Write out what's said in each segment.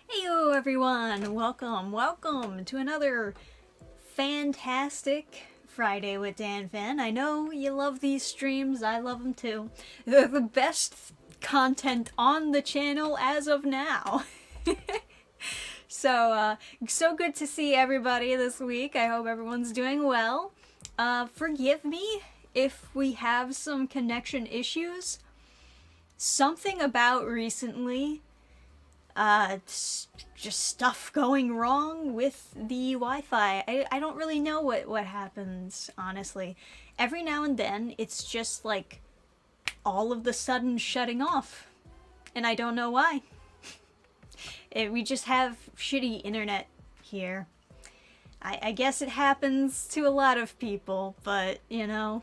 Heyo everyone! Welcome to another fantastic Friday with Dannphan. I know you love these streams, I love them too. They're the best content on the channel as of now. So good to see everybody this week. I hope everyone's doing well. Forgive me if we have some connection issues. Something about recently just stuff going wrong with the Wi-Fi. I don't really know what happens, honestly. Every now and then, it's just like all of the sudden shutting off. And I don't know why. We just have shitty internet here. I guess it happens to a lot of people, but, you know,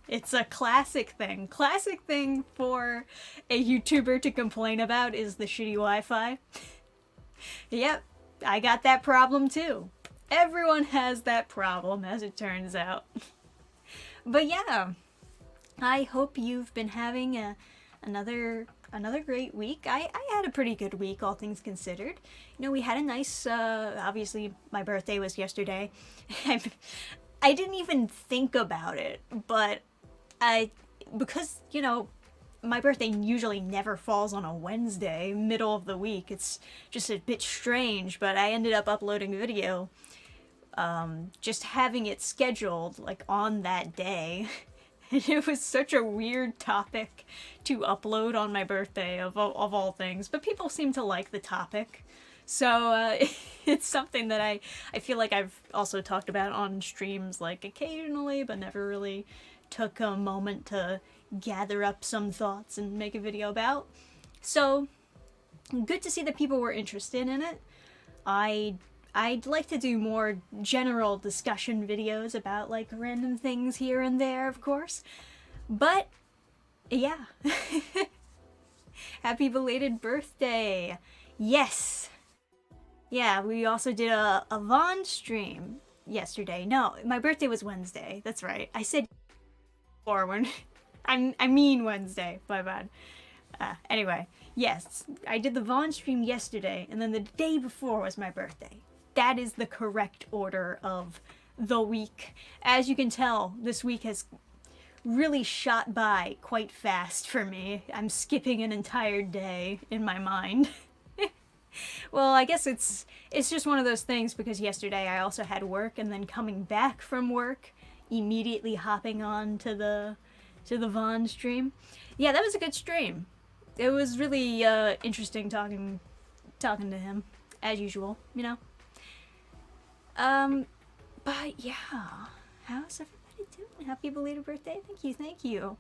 it's a classic thing. Classic thing for a YouTuber to complain about is the shitty Wi-Fi. Yep, I got that problem too. Everyone has that problem, as it turns out. But yeah, I hope you've been having another great week. I had a pretty good week, all things considered. You know, we had a nice, obviously my birthday was yesterday. I didn't even think about it, but because, you know, my birthday usually never falls on a Wednesday, middle of the week. It's just a bit strange, but I ended up uploading a video, just having it scheduled, like, on that day. And it was such a weird topic to upload on my birthday, of all things. But people seem to like the topic. So, it's something that I feel like I've also talked about on streams, like, occasionally, but never really took a moment to gather up some thoughts and make a video about. So, good to see that people were interested in it. I'd like to do more general discussion videos about, like, random things here and there, of course. But, yeah. Happy belated birthday! Yes! Yeah, we also did a Vaughn stream yesterday. No, my birthday was Wednesday. That's right. I said when I mean Wednesday. My bad. Anyway, yes, I did the Vaughn stream yesterday, and then the day before was my birthday. That is the correct order of the week. As you can tell, this week has really shot by quite fast for me. I'm skipping an entire day in my mind. Well, I guess it's just one of those things because yesterday I also had work, and then coming back from work, immediately hopping on to the Vaughn stream. Yeah, that was a good stream. It was really interesting talking to him, as usual, you know. But yeah, how's everybody doing? Happy belated birthday! Thank you.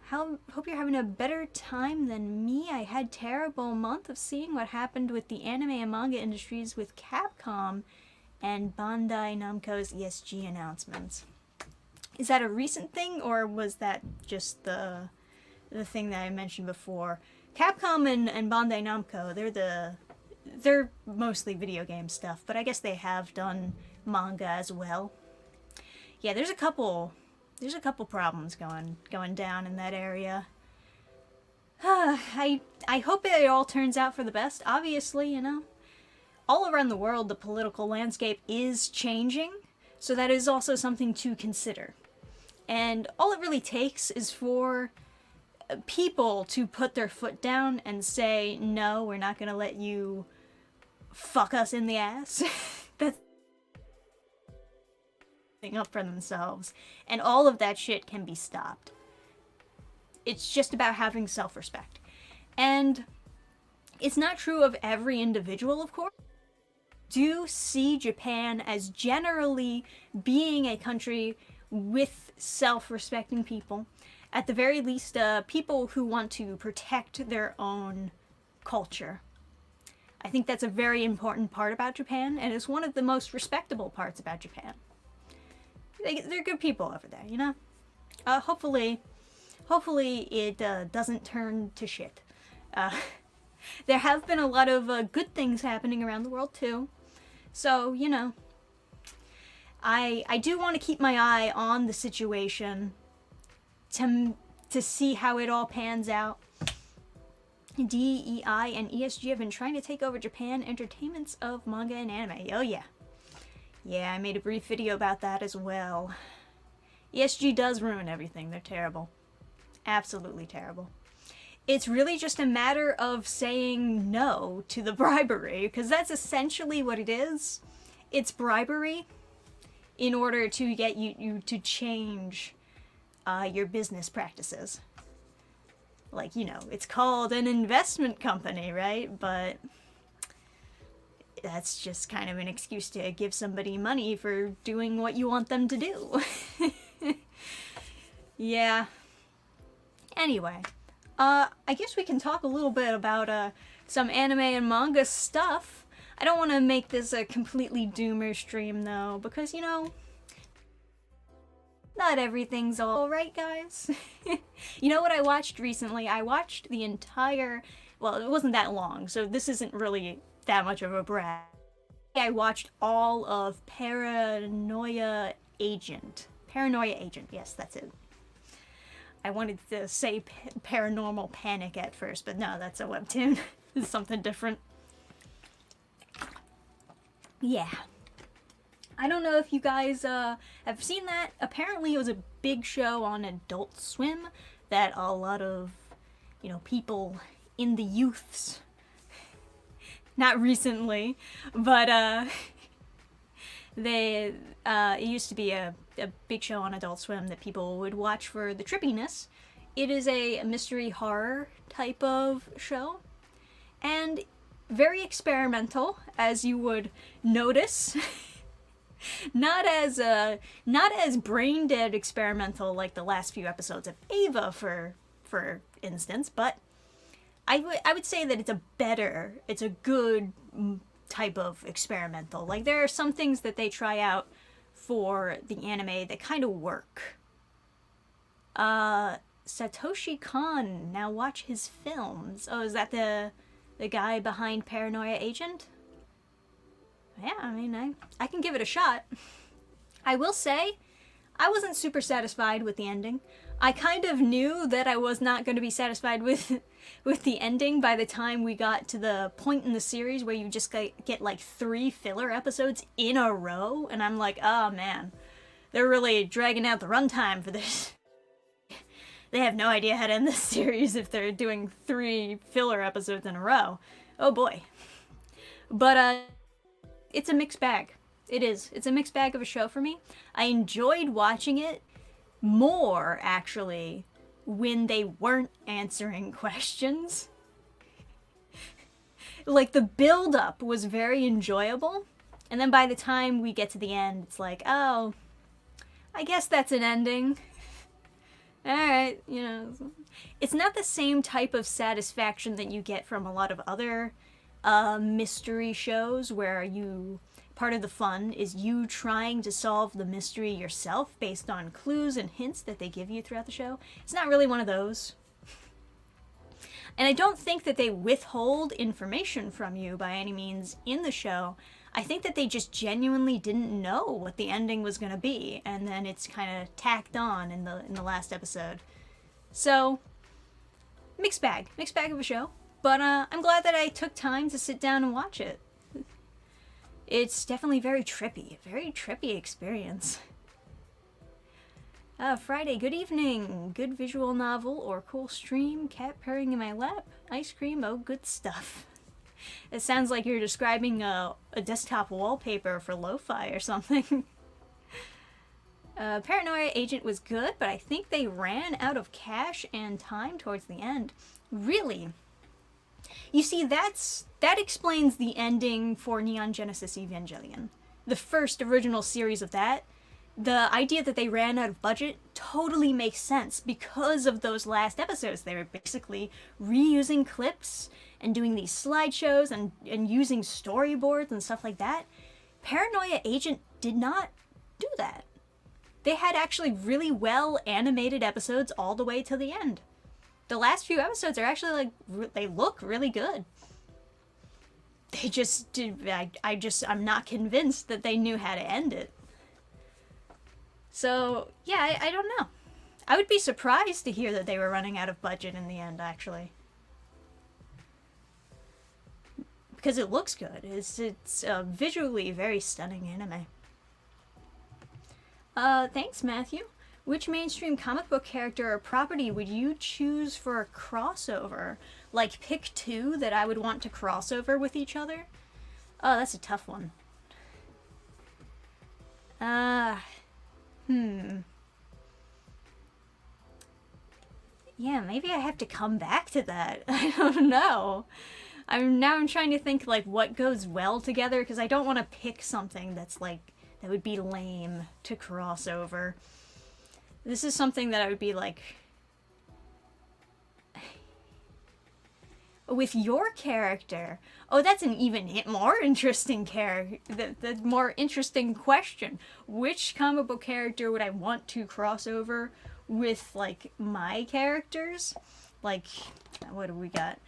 Hope you're having a better time than me. I had terrible month of seeing what happened with the anime and manga industries with Capcom and Bandai Namco's ESG announcements. Is that a recent thing, or was that just the thing that I mentioned before? Capcom and Bandai Namco, they're mostly video game stuff, but I guess they have done manga as well. Yeah, there's a couple problems going down in that area. I hope it all turns out for the best. Obviously, you know, all around the world the political landscape is changing, so that is also something to consider. And all it really takes is for people to put their foot down and say, no, we're not gonna let you fuck us in the ass. That's up for themselves. And all of that shit can be stopped. It's just about having self-respect. And it's not true of every individual, of course. Do see Japan as generally being a country with self-respecting people. At the very least, people who want to protect their own culture. I think that's a very important part about Japan, and it's one of the most respectable parts about Japan. They're good people over there, you know? Hopefully it doesn't turn to shit. There have been a lot of good things happening around the world, too. So, you know, I do want to keep my eye on the situation to see how it all pans out. DEI and ESG have been trying to take over Japan entertainments of manga and anime. Oh yeah. Yeah, I made a brief video about that as well. ESG does ruin everything. They're terrible. Absolutely terrible. It's really just a matter of saying no to the bribery, because that's essentially what it is. It's bribery in order to get you to change your business practices. Like, you know, it's called an investment company, right? But that's just kind of an excuse to give somebody money for doing what you want them to do. Yeah. Anyway, I guess we can talk a little bit about some anime and manga stuff. I don't want to make this a completely doomer stream, though, because, you know, not everything's all right, guys. You know what I watched recently? I watched the entire... Well, it wasn't that long, so this isn't really that much of a brag. I watched all of Paranoia Agent. Paranoia Agent, yes, that's it. I wanted to say Paranormal Panic at first, but no, that's a webtoon. It's something different. Yeah. I don't know if you guys have seen that. Apparently it was a big show on Adult Swim that a lot of, you know, people in the youths, not recently, but it used to be a big show on Adult Swim that people would watch for the trippiness. It is a mystery horror type of show, and very experimental, as you would notice. Not as brain dead experimental like the last few episodes of Ava, for instance, but I would say that it's a good type of experimental. Like, there are some things that they try out for the anime that kind of work. Satoshi Kon, now watch his films. Oh, is that the guy behind Paranoia Agent? Yeah, I mean, I can give it a shot. I will say, I wasn't super satisfied with the ending. I kind of knew that I was not going to be satisfied with the ending by the time we got to the point in the series where you just get like 3 filler episodes in a row, and I'm like, oh man, they're really dragging out the runtime for this. They have no idea how to end this series if they're doing 3 filler episodes in a row. Oh boy. But, it's a mixed bag. It is. It's a mixed bag of a show for me. I enjoyed watching it more, actually, when they weren't answering questions. Like, the build-up was very enjoyable, and then by the time we get to the end, it's like, oh, I guess that's an ending. Alright, you know. It's not the same type of satisfaction that you get from a lot of other mystery shows where part of the fun is you trying to solve the mystery yourself based on clues and hints that they give you throughout the show. It's not really one of those. And I don't think that they withhold information from you by any means in the show. I think that they just genuinely didn't know what the ending was going to be, and then it's kind of tacked on in the last episode. So, mixed bag of a show. But I'm glad that I took time to sit down and watch it. It's definitely a very trippy experience. Friday, good evening. Good visual novel or cool stream, cat purring in my lap, ice cream, oh good stuff. It sounds like you're describing a desktop wallpaper for lo-fi or something. Paranoia Agent was good, but I think they ran out of cash and time towards the end. Really? You see, that explains the ending for Neon Genesis Evangelion. The first original series of that. The idea that they ran out of budget totally makes sense because of those last episodes. They were basically reusing clips and doing these slideshows and using storyboards and stuff like that. Paranoia Agent did not do that. They had actually really well animated episodes all the way to the end. The last few episodes are actually, like, they look really good. They just did, I'm not convinced that they knew how to end it. So, yeah, I don't know. I would be surprised to hear that they were running out of budget in the end, actually. because it looks good. It's visually very stunning anime. Thanks, Matthew. Which mainstream comic book character or property would you choose for a crossover? Like, pick two that I would want to crossover with each other? Oh, that's a tough one. Yeah, maybe I have to come back to that. I don't know. I'm trying to think, like, what goes well together, because I don't want to pick something that's, like, that would be lame to cross over. This is something that I would be like... With your character? Oh, that's an even more interesting the more interesting question. Which comic book character would I want to cross over with, like, my characters? Like, what do we got?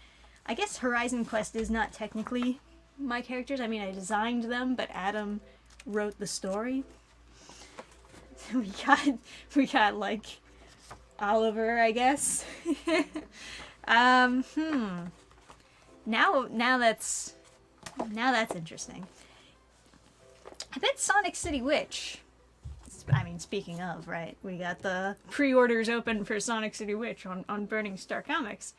I guess Horizon Quest is not technically my characters. I mean, I designed them, but Adam wrote the story. We got like Oliver, I guess. Now that's interesting. I bet Sonic City Witch. I mean, speaking of, right? We got the pre-orders open for Sonic City Witch on Burning Star Comics.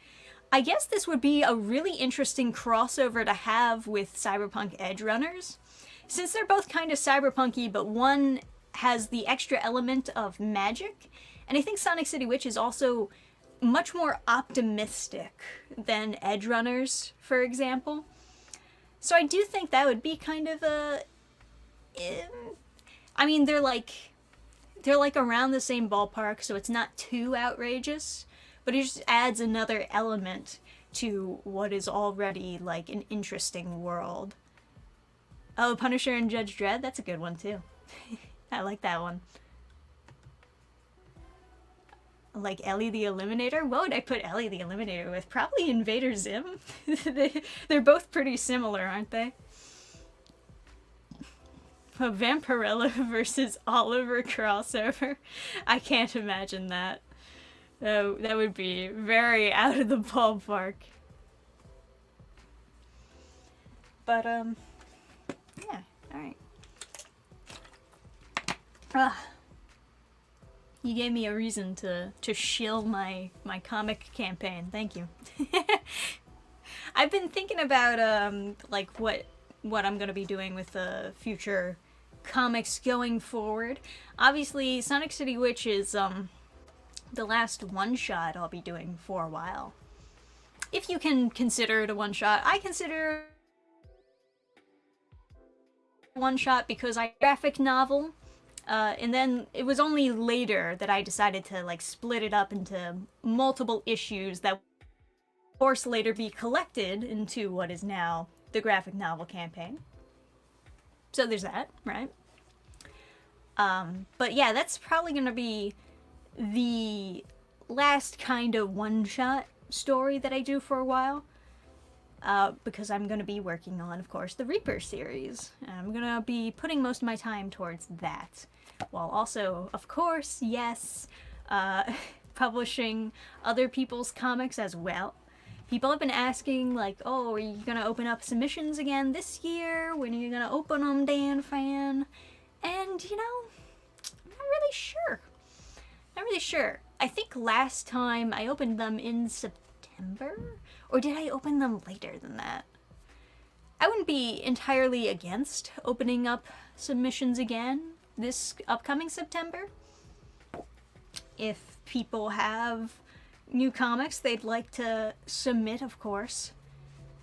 I guess this would be a really interesting crossover to have with Cyberpunk Edge Runners. Since they're both kind of cyberpunky, but one has the extra element of magic, and I think Sonic City Witch is also much more optimistic than Edge Runners, for example. So I do think that would be kind of a... I mean, they're like around the same ballpark, so it's not too outrageous, but it just adds another element to what is already, like, an interesting world. Oh, Punisher and Judge Dredd? That's a good one, too. I like that one. Like Ellie the Eliminator? What would I put Ellie the Eliminator with? Probably Invader Zim? They're both pretty similar, aren't they? A Vampirella versus Oliver crossover? I can't imagine that. Oh, that would be very out of the ballpark. But, yeah, alright. You gave me a reason to shill my comic campaign. Thank you. I've been thinking about, like, what I'm gonna be doing with the future comics going forward. Obviously, Sonic City Witch is, the last one-shot I'll be doing for a while. If you can consider it a one-shot. I consider one-shot because I graphic novel, and then it was only later that I decided to, like, split it up into multiple issues that of course later be collected into what is now the graphic novel campaign. So there's that, right? But yeah, that's probably gonna be the last kind of one-shot story that I do for a while. Because I'm going to be working on, of course, the Reaper series. I'm going to be putting most of my time towards that. While also, of course, yes, publishing other people's comics as well. People have been asking, like, oh, are you going to open up submissions again this year? When are you going to open them, Dannphan? And, you know, I'm not really sure. Not really sure. I think last time I opened them in September? Or did I open them later than that? I wouldn't be entirely against opening up submissions again this upcoming September. If people have new comics they'd like to submit, of course.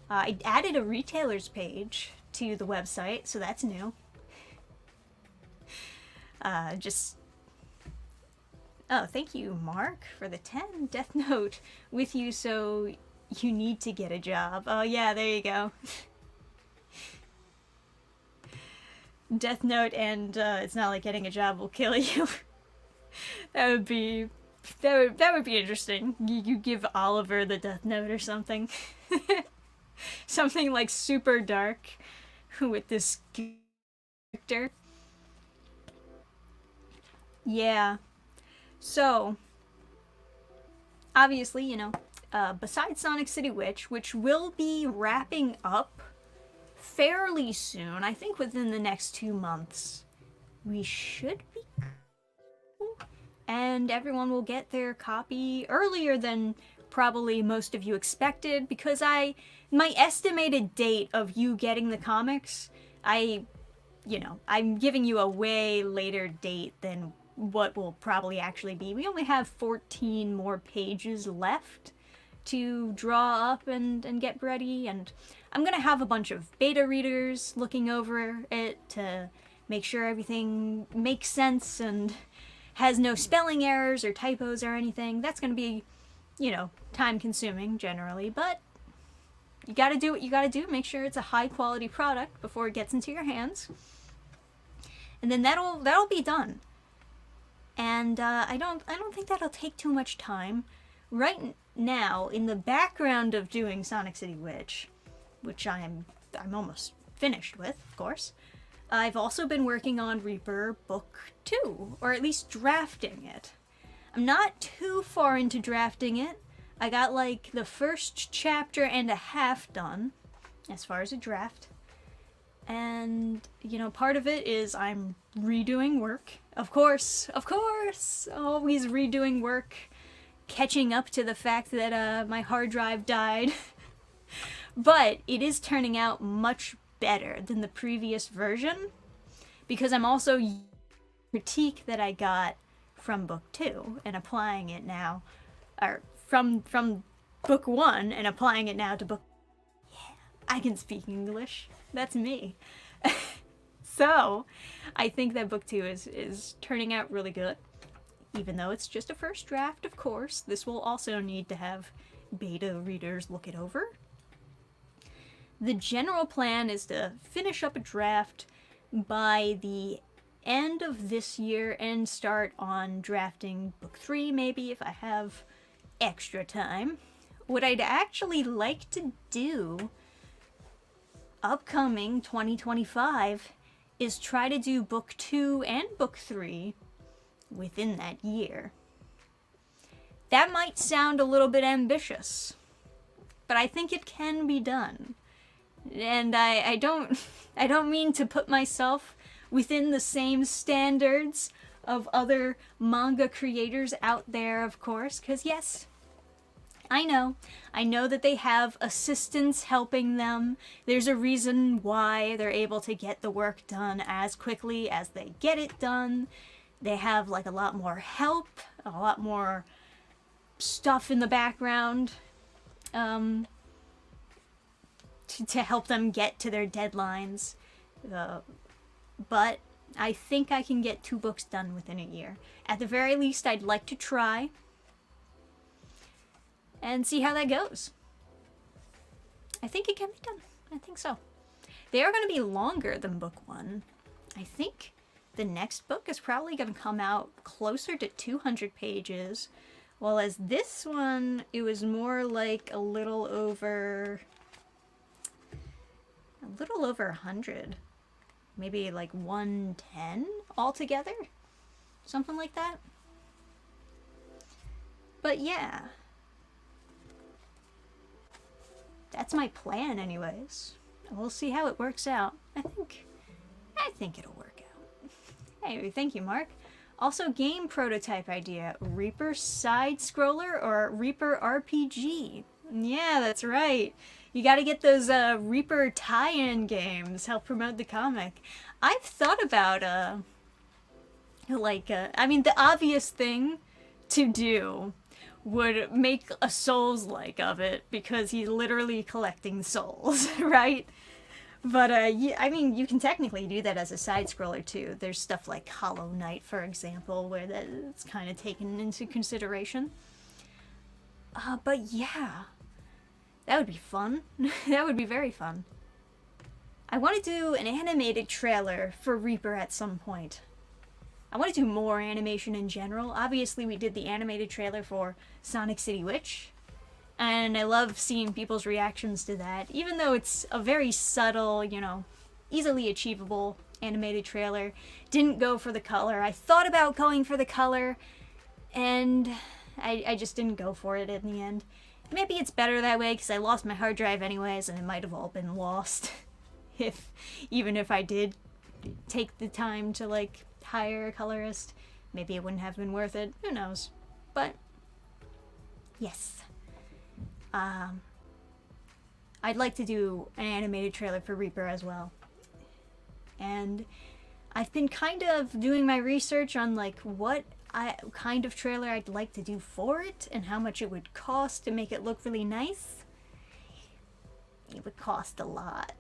I added a retailers page to the website, so that's new. Oh, thank you, Mark, for the 10. Death Note with you, so you need to get a job. Oh, yeah, there you go. Death Note and it's not like getting a job will kill you. That would be interesting. You give Oliver the Death Note or something. Something like super dark with this character. Yeah. So, obviously, you know, besides Sonic City Witch, which will be wrapping up fairly soon. I think within the next 2 months, we should be cool, and everyone will get their copy earlier than probably most of you expected, because my estimated date of you getting the comics, I'm giving you a way later date than what will probably actually be. We only have 14 more pages left to draw up and get ready, and I'm gonna have a bunch of beta readers looking over it to make sure everything makes sense and has no spelling errors or typos or anything. That's gonna be, time consuming generally, but you gotta do what you gotta do. Make sure it's a high quality product before it gets into your hands, and then that'll be done. And I don't think that'll take too much time. Right now, in the background of doing Sonic City Witch, which I'm almost finished with, of course, I've also been working on Reaper Book 2, or at least drafting it. I'm not too far into drafting it. I got like the first chapter and a half done, as far as a draft. And, part of it is I'm redoing work. Of course, always redoing work, catching up to the fact that my hard drive died. But it is turning out much better than the previous version, because I'm also critique that I got from book 2 and applying it now, or from book 1 and applying it now to book. Yeah, I can speak English. That's me. So, I think that book 2 is turning out really good. Even though it's just a first draft, of course, this will also need to have beta readers look it over. The general plan is to finish up a draft by the end of this year and start on drafting book 3, maybe, if I have extra time. What I'd actually like to do upcoming 2025 is try to do book 2 and book 3 within that year. That might sound a little bit ambitious, but I think it can be done. And I don't mean to put myself within the same standards of other manga creators out there, of course, because yes, I know that they have assistants helping them. There's a reason why they're able to get the work done as quickly as they get it done. They have like a lot more help, a lot more stuff in the background to help them get to their deadlines. But I think I can get 2 books done within a year. At the very least, I'd like to try and see how that goes. I think it can be done. I think so. They are going to be longer than book 1. I think the next book is probably going to come out closer to 200 pages, while as this one, it was more like a little over 100. Maybe like 110 altogether? Something like that. But yeah. That's my plan anyways. We'll see how it works out. I think it'll work out. Hey, thank you, Mark. Also, game prototype idea. Reaper side-scroller or Reaper RPG? Yeah, that's right. You gotta get those Reaper tie-in games, help promote the comic. I've thought about, the obvious thing to do would make a Souls-like of it, because he's literally collecting souls, right? But, you can technically do that as a side-scroller, too. There's stuff like Hollow Knight, for example, where that's kind of taken into consideration. But yeah, that would be fun. That would be very fun. I want to do an animated trailer for Reaper at some point. I want to do more animation in general. Obviously, we did the animated trailer for Sonic City Witch, and I love seeing people's reactions to that, even though it's a very subtle, easily achievable animated trailer. Didn't go for the color. I thought about going for the color, and I just didn't go for it in the end. Maybe it's better that way, because I lost my hard drive anyways, and it might have all been lost if even if I did take the time to like hire a colorist, maybe it wouldn't have been worth it. Who knows? But yes, I'd like to do an animated trailer for Reaper as well. And I've been kind of doing my research on like what kind of trailer I'd like to do for it and how much it would cost to make it look really nice. It would cost a lot.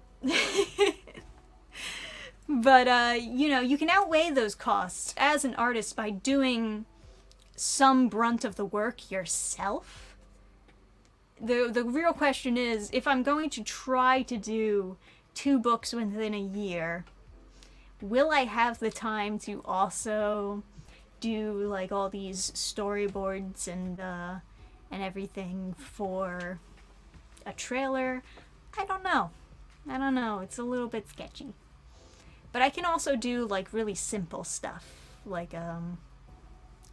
But, you know, you can outweigh those costs as an artist by doing some brunt of the work yourself. The real question is, if I'm going to try to do 2 books within a year, will I have the time to also do like all these storyboards and everything for a trailer? I don't know. It's a little bit sketchy. But I can also do like really simple stuff, like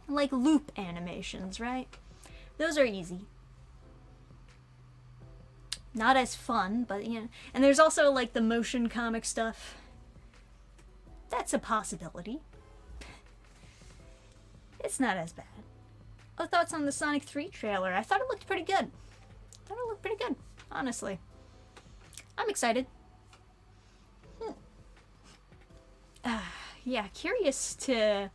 loop animations, right? Those are easy. Not as fun, but you know. And there's also like the motion comic stuff. That's a possibility. It's not as bad. Oh, thoughts on the Sonic 3 trailer? I thought it looked pretty good. Honestly. I'm excited. Yeah, curious to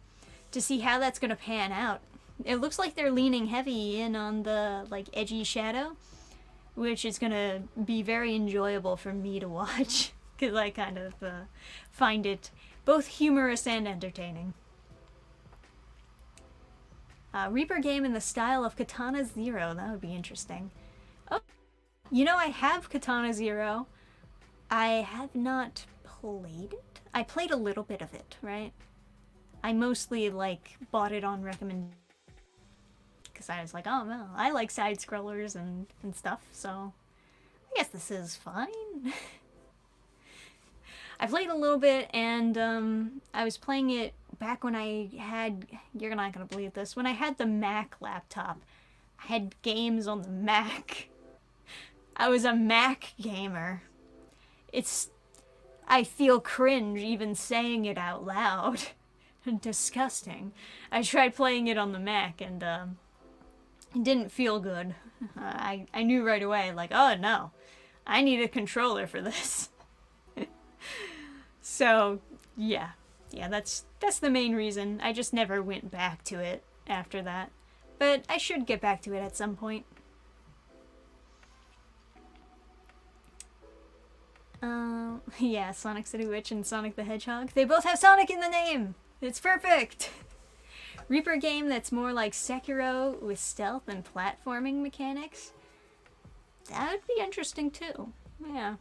see how that's gonna pan out. It looks like they're leaning heavy in on the like edgy shadow, which is gonna be very enjoyable for me to watch because I kind of find it both humorous and entertaining. Reaper game in the style of Katana Zero. That would be interesting. Oh, you know, I have Katana Zero. I have not played it. I played a little bit of it, right? I mostly, like, bought it on recommend because I was like, oh, no, I like side-scrollers and stuff, so I guess this is fine. I played a little bit, and I was playing it back when I had, you're not gonna believe this, when I had the Mac laptop. I had games on the Mac. I was a Mac gamer. I feel cringe even saying it out loud. Disgusting. I tried playing it on the Mac, and it didn't feel good. I knew right away, like, oh no, I need a controller for this. So, yeah, that's the main reason. I just never went back to it after that. But I should get back to it at some point. Yeah, Sonic City Witch and Sonic the Hedgehog. They both have Sonic in the name! It's perfect! Reaper game that's more like Sekiro with stealth and platforming mechanics. That would be interesting too. Yeah.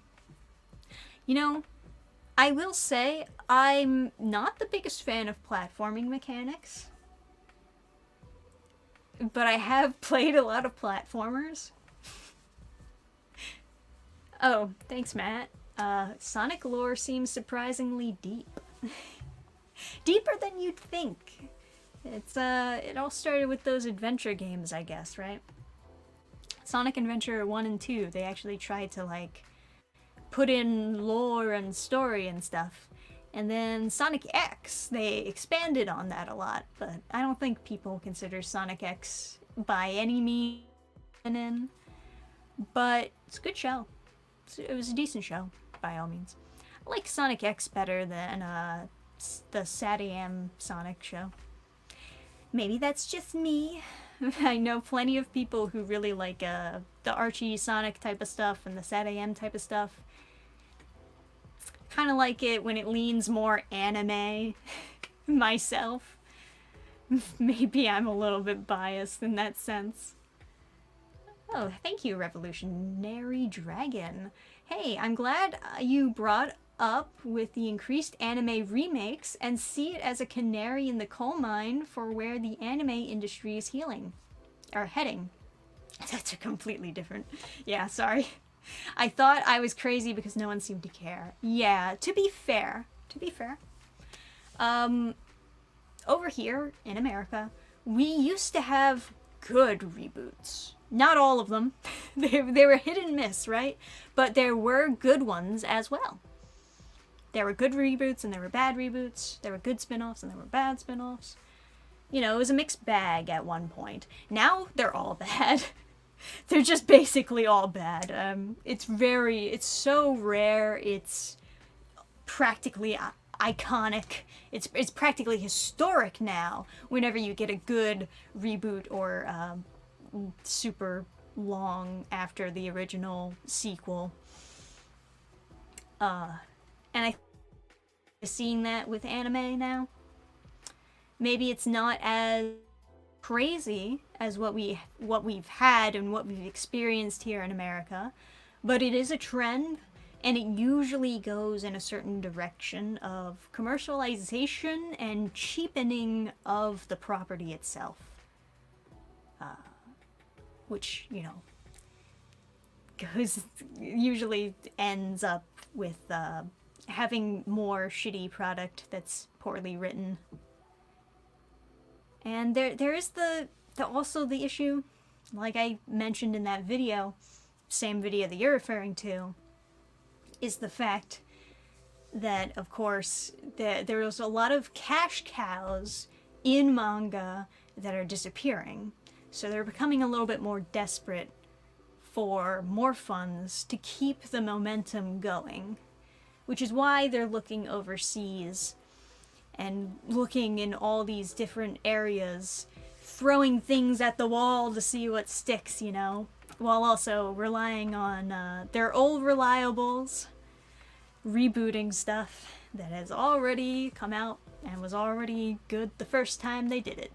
You know, I will say I'm not the biggest fan of platforming mechanics. But I have played a lot of platformers. Oh, thanks, Matt. Sonic lore seems surprisingly deep. Deeper than you'd think. It all started with those adventure games, I guess, right? Sonic Adventure 1 and 2, they actually tried to, like, put in lore and story and stuff. And then Sonic X, they expanded on that a lot, but I don't think people consider Sonic X by any means in. But it's a good show. It was a decent show, by all means. I like Sonic X better than the SatAM Sonic show. Maybe that's just me. I know plenty of people who really like the Archie Sonic type of stuff and the SatAM type of stuff. Kind of like it when it leans more anime. Myself. Maybe I'm a little bit biased in that sense. Oh, thank you, Revolutionary Dragon. Hey, I'm glad you brought up with the increased anime remakes and see it as a canary in the coal mine for where the anime industry is heading. That's a completely different... Yeah, sorry. I thought I was crazy because no one seemed to care. Yeah, to be fair, over here in America, we used to have good reboots. Not all of them. They were hit and miss, right? But there were good ones as well. There were good reboots and there were bad reboots. There were good spin-offs and there were bad spin-offs. You know, it was a mixed bag at one point. Now they're all bad. They're just basically all bad. It's so rare. It's practically iconic. It's practically historic now whenever you get a good reboot or super long after the original sequel. And I seeing that with anime now. Maybe it's not as crazy as what we've had and what we've experienced here in America, but it is a trend, and it usually goes in a certain direction of commercialization and cheapening of the property itself, which, you know, usually ends up with having more shitty product that's poorly written. And there is also the issue, like I mentioned in that video, same video that you're referring to, is the fact that, of course, there's a lot of cash cows in manga that are disappearing. So they're becoming a little bit more desperate for more funds to keep the momentum going, which is why they're looking overseas and looking in all these different areas, throwing things at the wall to see what sticks, you know, while also relying on their old reliables, rebooting stuff that has already come out and was already good the first time they did it.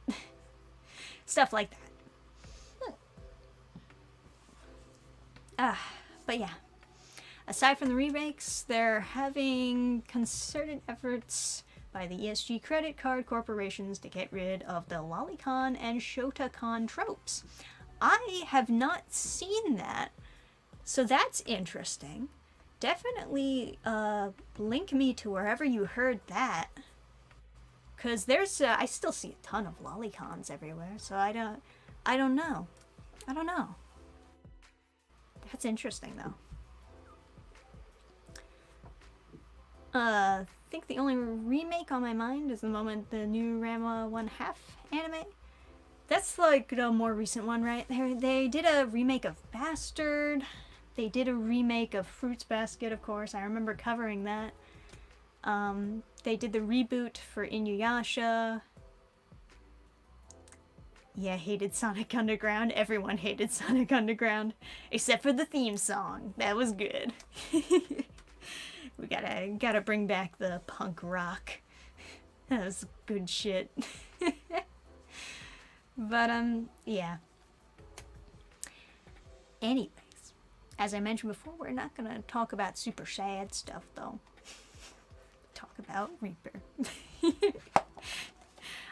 Stuff like that. But yeah, aside from the remakes, they're having concerted efforts by the ESG credit card corporations to get rid of the lolicon and shotacon tropes. I have not seen that, so that's interesting. Definitely link me to wherever you heard that, because there's I still see a ton of lolicons everywhere, so I don't know. That's interesting though. I think the only remake on my mind is the moment the new Ranma 1/2 anime. That's like the more recent one, right? They did a remake of Bastard. They did a remake of Fruits Basket, of course. I remember covering that. They did the reboot for Inuyasha. Yeah, hated Sonic Underground. Everyone hated Sonic Underground, except for the theme song. That was good. We gotta bring back the punk rock. That was good shit. But, yeah. Anyways, as I mentioned before, we're not gonna talk about super sad stuff, though. Talk about Reaper.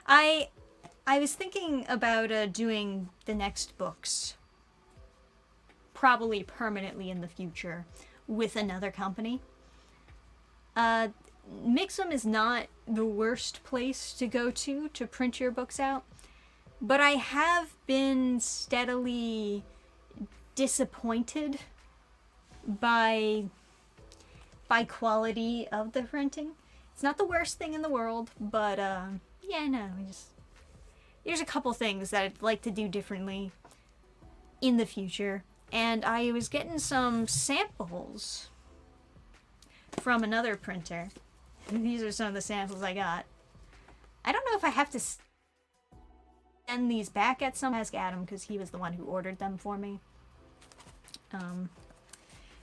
I was thinking about doing the next books, probably permanently in the future, with another company. Mixum is not the worst place to go to print your books out, but I have been steadily disappointed by quality of the printing. It's not the worst thing in the world, but yeah, no, there's a couple things that I'd like to do differently in the future, and I was getting some samples from another printer. These are some of the samples I got. I don't know if I have to send these back at some. Ask Adam, because he was the one who ordered them for me.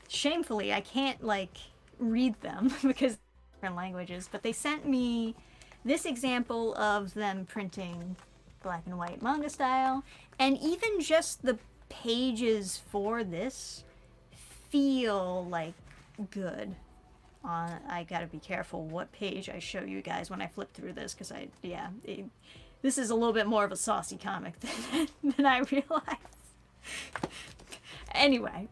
Shamefully, I can't, like, read them because they're different languages, but they sent me this example of them printing black and white manga style, and even just the pages for this feel, like, good. I gotta be careful what page I show you guys when I flip through this, because this is a little bit more of a saucy comic than I realized. Anyway,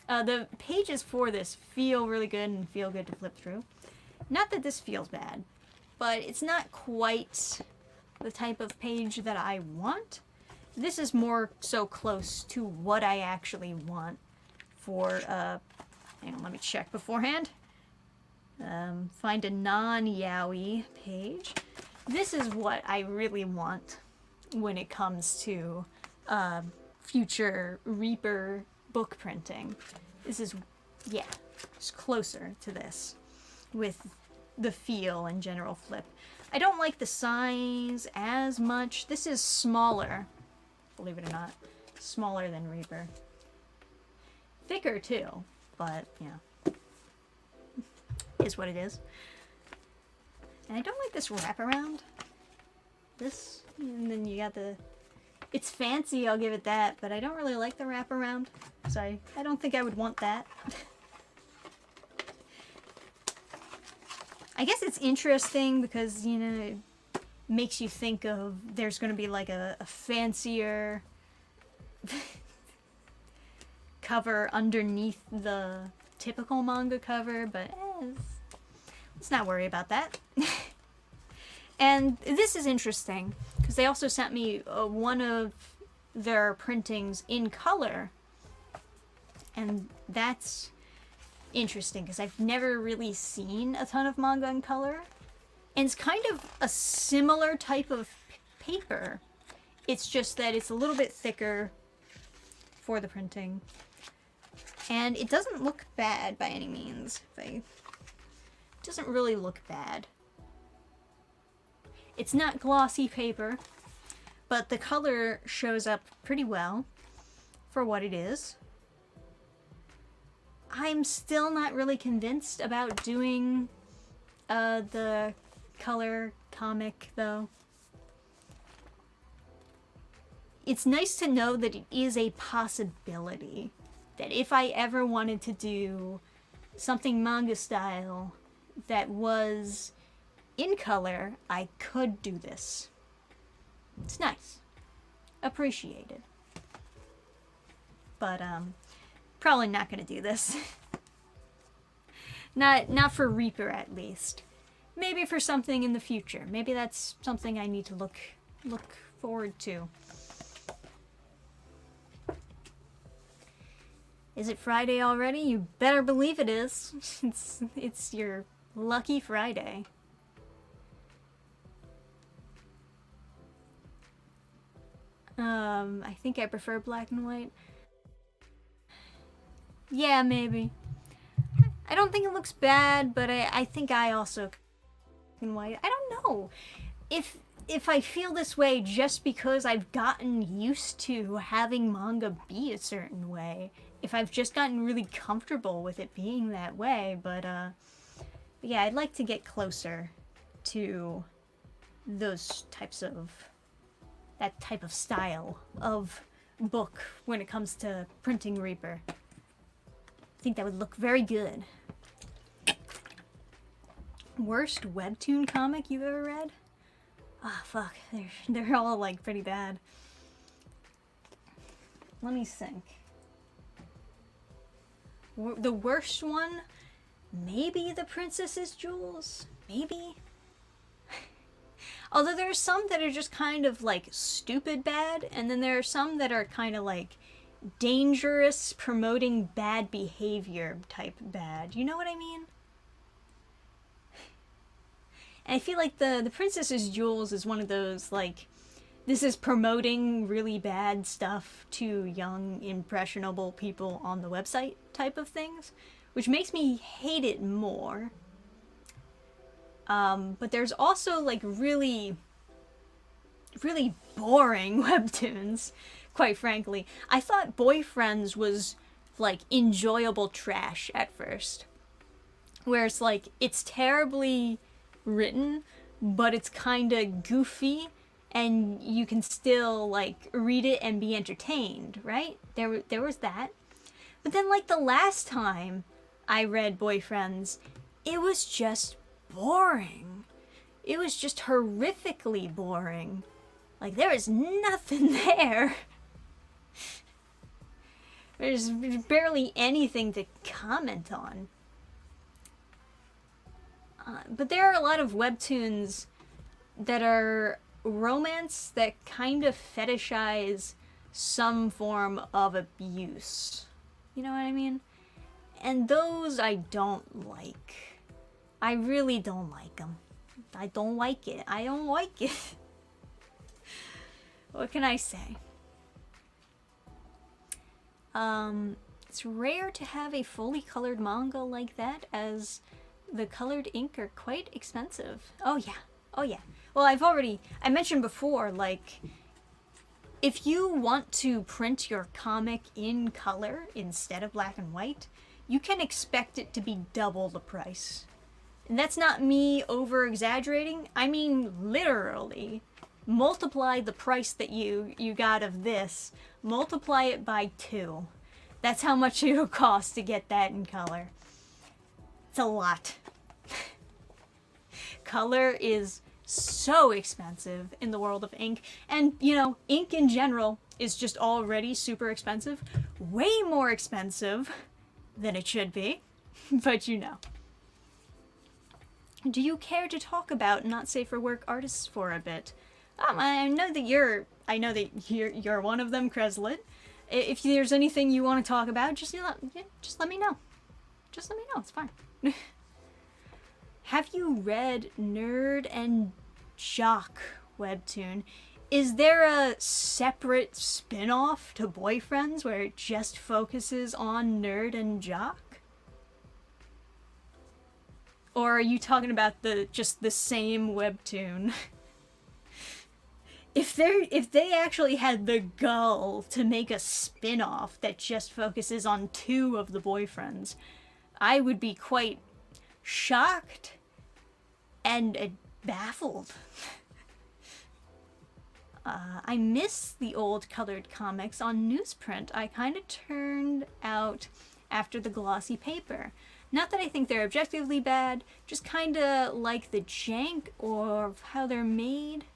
the pages for this feel really good and feel good to flip through. Not that this feels bad, but it's not quite the type of page that I want. This is more so close to what I actually want for, hang on, let me check beforehand. Find a non-yaoi page. This is what I really want when it comes to future Reaper book printing. This is, yeah, it's closer to this with the feel and general flip. I don't like the size as much. This is smaller, believe it or not. Smaller than Reaper. Thicker too, but yeah. Is what it is. And I don't like this wraparound. This, and then you got the... It's fancy, I'll give it that, but I don't really like the wraparound. So I don't think I would want that. I guess it's interesting because, you know, it makes you think of there's going to be like a fancier cover underneath the typical manga cover, but let's not worry about that. And this is interesting because they also sent me one of their printings in color, and that's interesting because I've never really seen a ton of manga in color, and it's kind of a similar type of paper. It's just that it's a little bit thicker for the printing, and it doesn't look bad by any means. It doesn't really look bad. It's not glossy paper, but the color shows up pretty well for what it is. I'm still not really convinced about doing the color comic, though. It's nice to know that it is a possibility. That if I ever wanted to do something manga style that was in color, I could do this. It's nice. Appreciated. But, probably not gonna do this. Not for Reaper, at least. Maybe for something in the future. Maybe that's something I need to look forward to. Is it Friday already? You better believe it is. It's your lucky Friday. I think I prefer black and white. Yeah, maybe. I don't think it looks bad, but I think I also black and white. I don't know if I feel this way just because I've gotten used to having manga be a certain way. If I've just gotten really comfortable with it being that way, but yeah, I'd like to get closer to those types of that type of style of book when it comes to printing Reaper. I think that would look very good. Worst webtoon comic you've ever read? Ah, fuck. They're all, like, pretty bad. Let me think. The worst one? Maybe The Princess's Jewels? Maybe? Although there are some that are just kind of, like, stupid bad, and then there are some that are kind of, like, dangerous, promoting bad behavior type bad. You know what I mean? And I feel like the Princess's Jewels is one of those, like, this is promoting really bad stuff to young, impressionable people on the website type of things, which makes me hate it more. But there's also, like, really boring webtoons, quite frankly. I thought Boyfriends was, like, enjoyable trash at first. Where it's, like, it's terribly written, but it's kinda goofy, and you can still, like, read it and be entertained, right? There was that. But then, like, the last time I read Boyfriends, it was just boring. It was just horrifically boring. Like, there is nothing there. There's barely anything to comment on. But there are a lot of webtoons that are romance that kind of fetishize some form of abuse. You know what I mean? And those I don't like. I really don't like them. I don't like it. I don't like it. What can I say? It's rare to have a fully colored manga like that, as the colored ink are quite expensive. Oh yeah. Oh yeah. Well, I mentioned before, like, if you want to print your comic in color instead of black and white, you can expect it to be double the price. And that's not me over exaggerating. I mean, literally, multiply the price that you got of this, multiply it by 2. That's how much it'll cost to get that in color. It's a lot. Color is so expensive in the world of ink, and you know, ink in general is just already super expensive, way more expensive than it should be, but you know. Do you care to talk about not safe for work artists for a bit? I know that you're one of them, Creslet. If there's anything you want to talk about, just let me know. Just let me know. It's fine. Have you read Nerd and Jock webtoon? Is there a separate spin-off to Boyfriends where it just focuses on Nerd and Jock? Or are you talking about just the same webtoon? If they actually had the gall to make a spin-off that just focuses on 2 of the boyfriends, I would be quite shocked and baffled. I miss the old colored comics on newsprint. I kind of turned out after the glossy paper. Not that I think they're objectively bad, just kind of like the jank or how they're made.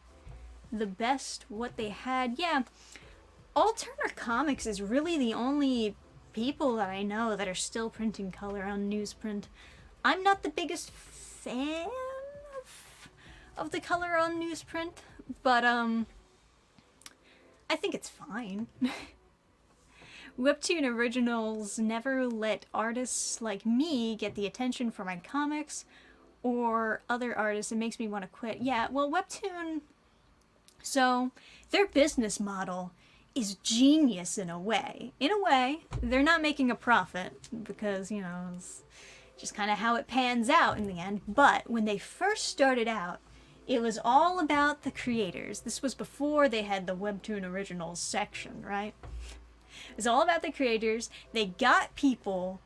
The best what they had. Yeah, Turner Comics is really the only people that I know that are still printing color on newsprint. I'm not the biggest fan of the color on newsprint, but I think it's fine. Webtoon originals never let artists like me get the attention for my comics or other artists. It makes me want to quit. Yeah, well, Webtoon, so their business model is genius in a way. In a way, they're not making a profit because, you know, it's just kind of how it pans out in the end. But when they first started out, it was all about the creators. This was before they had the Webtoon Originals section, right? It was all about the creators. They got people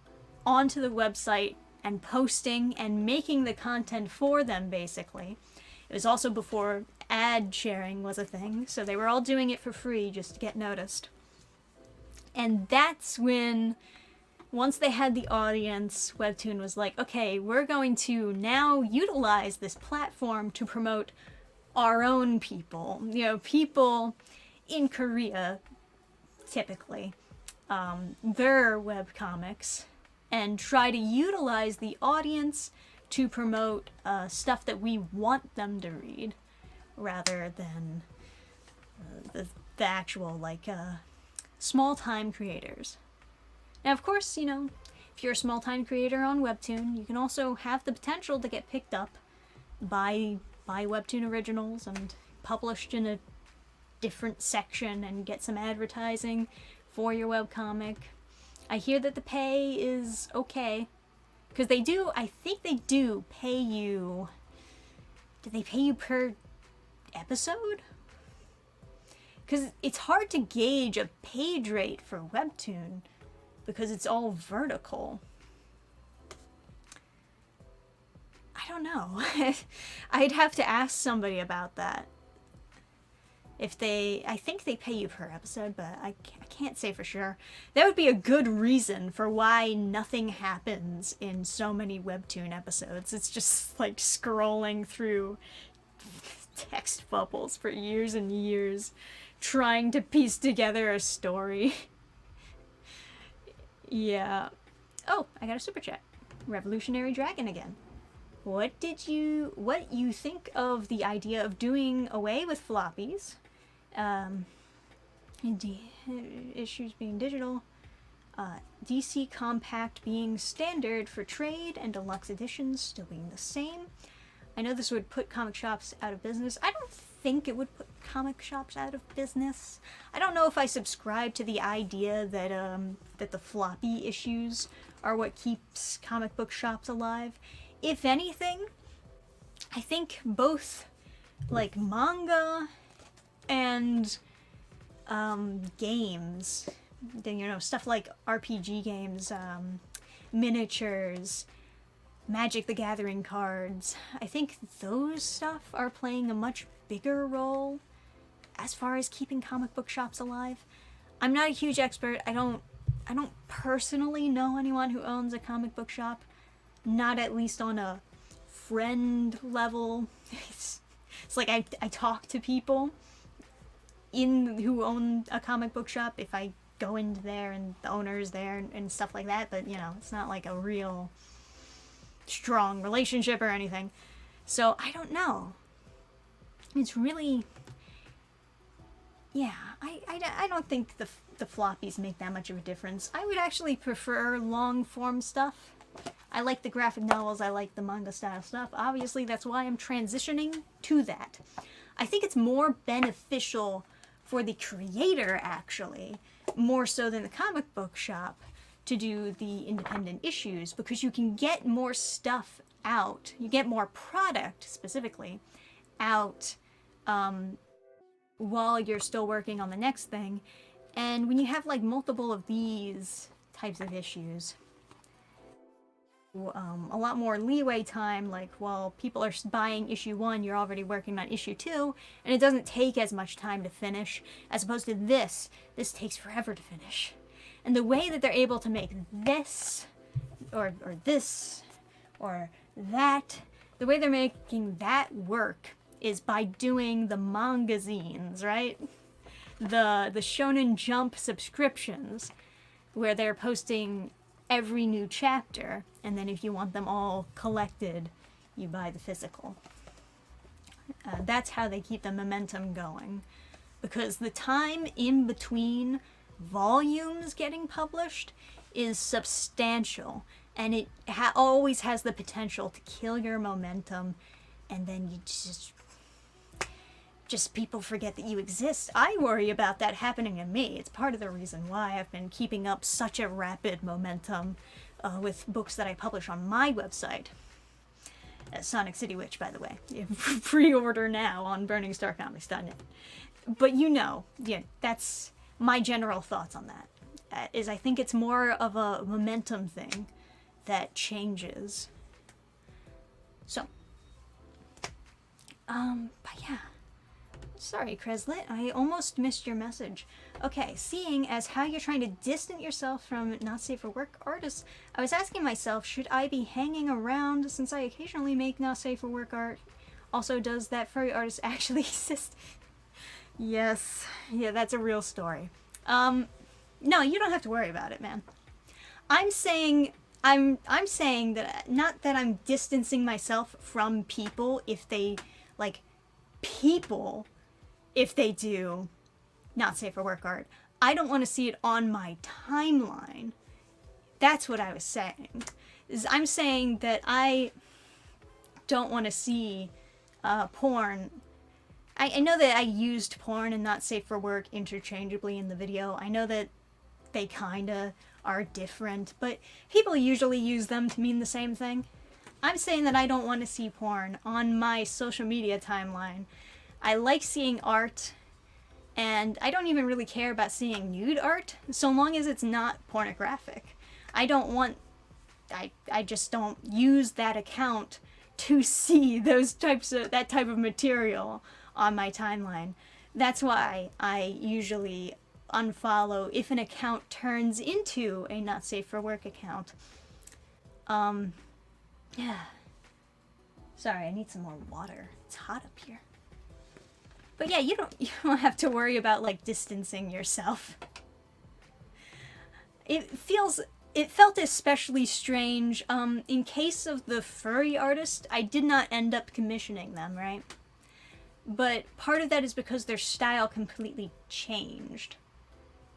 onto the website and posting and making the content for them, basically. It was also before ad sharing was a thing, so they were all doing it for free just to get noticed. And that's when, once they had the audience, Webtoon was like, okay, we're going to now utilize this platform to promote our own people. You know, people in Korea, typically, their webcomics, and try to utilize the audience to promote stuff that we want them to read, rather than the actual, like, small-time creators. Now, of course, you know, if you're a small-time creator on Webtoon, you can also have the potential to get picked up by Webtoon Originals and published in a different section and get some advertising for your webcomic. I hear that the pay is okay, because I think they do pay you, do they pay you per episode? Because it's hard to gauge a page rate for Webtoon because it's all vertical. I don't know. I'd have to ask somebody about that. I think they pay you per episode, but I can't say for sure. That would be a good reason for why nothing happens in so many Webtoon episodes. It's just like scrolling through text bubbles for years and years, trying to piece together a story. Yeah. Oh, I got a super chat. Revolutionary Dragon again. What you think of the idea of doing away with floppies? Issues being digital. DC Compact being standard for trade and deluxe editions still being the same. I know this would put comic shops out of business. I don't think it would put comic shops out of business. I don't know if I subscribe to the idea that that the floppy issues are what keeps comic book shops alive. If anything, I think both like manga and games, you know, stuff like RPG games, miniatures, Magic the Gathering cards, I think those stuff are playing a much bigger role as far as keeping comic book shops alive. I'm not a huge expert. I don't personally know anyone who owns a comic book shop, not at least on a friend level. It's like I talk to people who own a comic book shop if I go into there and the owner's there and stuff like that, but you know, it's not like a real strong relationship or anything. So I don't know. It's really, yeah, I don't think the floppies make that much of a difference. I would actually prefer long form stuff. I like the graphic novels, I like the manga style stuff. Obviously, that's why I'm transitioning to that. I think it's more beneficial for the creator, actually, more so than the comic book shop, to do the independent issues, because you can get more stuff out. You get more product, specifically, out while you're still working on the next thing. And when you have like multiple of these types of issues, a lot more leeway time, like while people are buying issue 1, you're already working on issue 2, and it doesn't take as much time to finish, as opposed to this takes forever to finish. And the way that they're able to make this, or this, or that, the way they're making that work is by doing the mangazines, right? The Shonen Jump subscriptions, where they're posting every new chapter, and then if you want them all collected, you buy the physical. That's how they keep the momentum going, because the time in between volumes getting published is substantial, and it always has the potential to kill your momentum, and then you just people forget that you exist. I worry about that happening to me. It's part of the reason why I've been keeping up such a rapid momentum with books that I publish on my website. Sonic City Witch, by the way. Pre-order now on burningstarcomics.net. But you know, yeah, that's my general thoughts on that. Is I think it's more of a momentum thing that changes. So, but yeah. Sorry, Creslet, I almost missed your message. Okay, seeing as how you're trying to distance yourself from not safe for work artists, I was asking myself, should I be hanging around since I occasionally make not safe for work art? Also, does that furry artist actually exist? Yes, yeah, that's a real story. No, you don't have to worry about it, man. I'm saying that, not that I'm distancing myself from people if they, like, people, if they do not safe for work art. I don't want to see it on my timeline. That's what I was saying. I'm saying that I don't want to see porn. I know that I used porn and not safe for work interchangeably in the video. I know that they kinda are different, but people usually use them to mean the same thing. I'm saying that I don't want to see porn on my social media timeline. I like seeing art, and I don't even really care about seeing nude art, so long as it's not pornographic. I just don't use that account to see that type of material on my timeline. That's why I usually unfollow if an account turns into a not safe for work account. Yeah. Sorry, I need some more water. It's hot up here. But yeah, you don't have to worry about like distancing yourself. It felt especially strange. In case of the furry artist, I did not end up commissioning them, right? But part of that is because their style completely changed.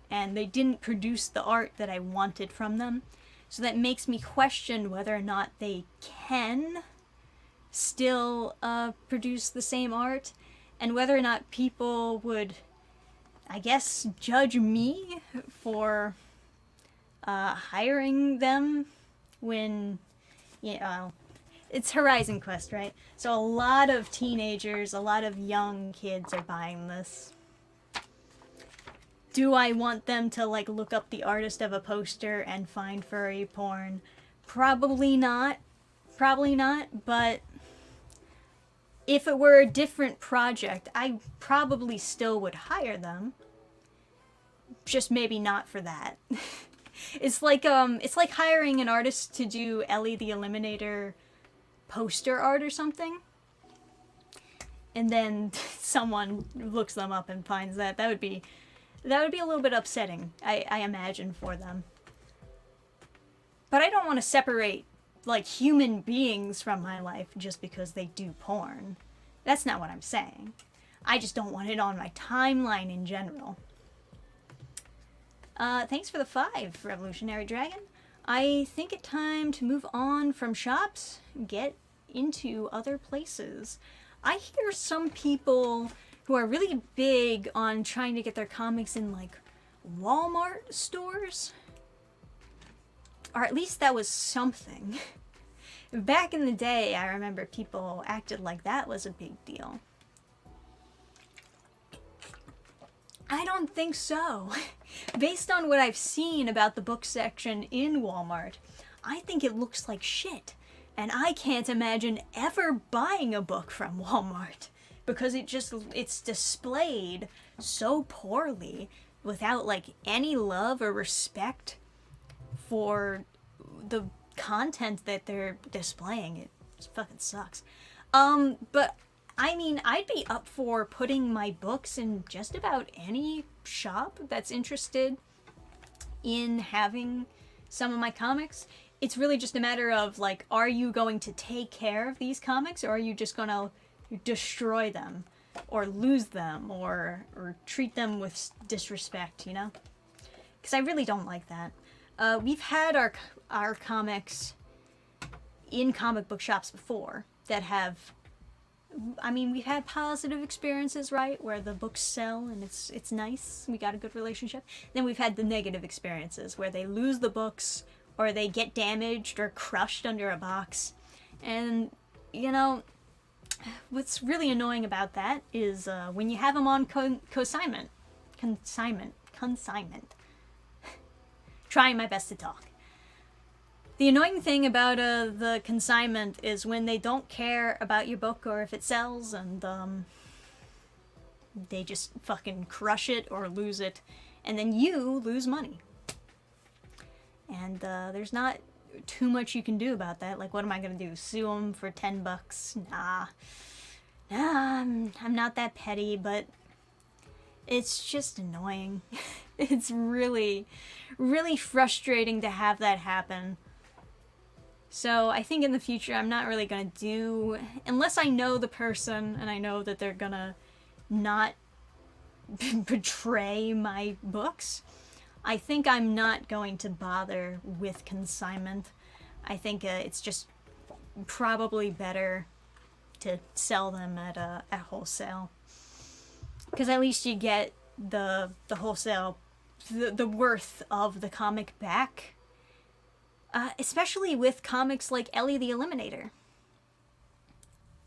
and they didn't produce the art that I wanted from them. So that makes me question whether or not they can still produce the same art, and whether or not people would, I guess, judge me for hiring them when, you know, it's Horizon Quest, right? So a lot of teenagers, a lot of young kids are buying this. Do I want them to, like, look up the artist of a poster and find furry porn? Probably not. Probably not, but if it were a different project, I probably still would hire them. Just maybe not for that. It's like hiring an artist to do Ellie the Eliminator poster art or something, and then someone looks them up and finds that. That would be a little bit upsetting, I imagine, for them. But I don't want to separate, like, human beings from my life just because they do porn. That's not what I'm saying. I just don't want it on my timeline in general. Thanks for the 5, Revolutionary Dragon. I think it's time to move on from shops, get into other places. I hear some people who are really big on trying to get their comics in, like, Walmart stores. Or at least that was something. Back in the day, I remember people acted like that was a big deal. I don't think so. Based on what I've seen about the book section in Walmart, I think it looks like shit. And I can't imagine ever buying a book from Walmart, because it's displayed so poorly, without, like, any love or respect for the content that they're displaying. It fucking sucks. But I mean, I'd be up for putting my books in just about any shop that's interested in having some of my comics. It's really just a matter of, like, are you going to take care of these comics, or are you just going to destroy them or lose them or treat them with disrespect, you know? Because I really don't like that. We've had our comics in comic book shops before that have, I mean, we've had positive experiences, right, where the books sell and it's nice, we got a good relationship. Then we've had the negative experiences where they lose the books, or they get damaged or crushed under a box. And, you know, what's really annoying about that is when you have them on consignment. Trying my best to talk. The annoying thing about the consignment is when they don't care about your book or if it sells, and they just fucking crush it or lose it, and then you lose money. And there's not too much you can do about that. Like, what am I gonna do? Sue them for $10? Nah, I'm not that petty, but it's just annoying. It's really, really frustrating to have that happen. So I think in the future I'm not really gonna do, unless I know the person and I know that they're gonna not betray my books, I think I'm not going to bother with consignment. I think it's just probably better to sell them at wholesale, because at least you get the wholesale, the worth of the comic back. Especially with comics like Ellie the Eliminator.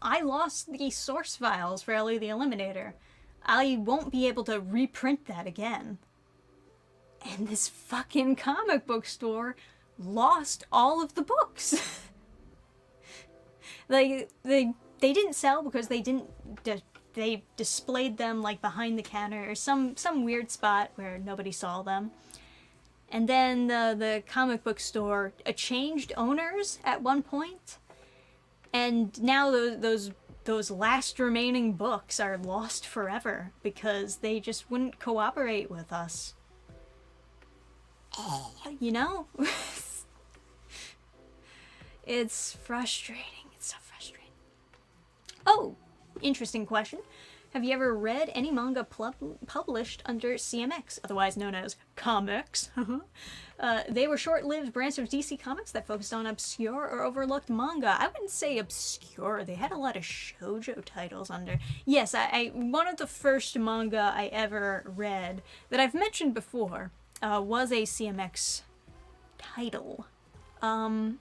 I lost the source files for Ellie the Eliminator. I won't be able to reprint that again. And this fucking comic book store lost all of the books. They didn't sell because they displayed them, like, behind the counter or some weird spot where nobody saw them. And then the comic book store changed owners at one point, and now those last remaining books are lost forever because they just wouldn't cooperate with us. You know? It's frustrating. It's so frustrating. Oh, Interesting question. Have you ever read any manga published under CMX, otherwise known as comics? They were short-lived branch of DC Comics that focused on obscure or overlooked manga. I wouldn't say obscure. They had a lot of shoujo titles under. Yes, one of the first manga I ever read that I've mentioned before was a CMX title. From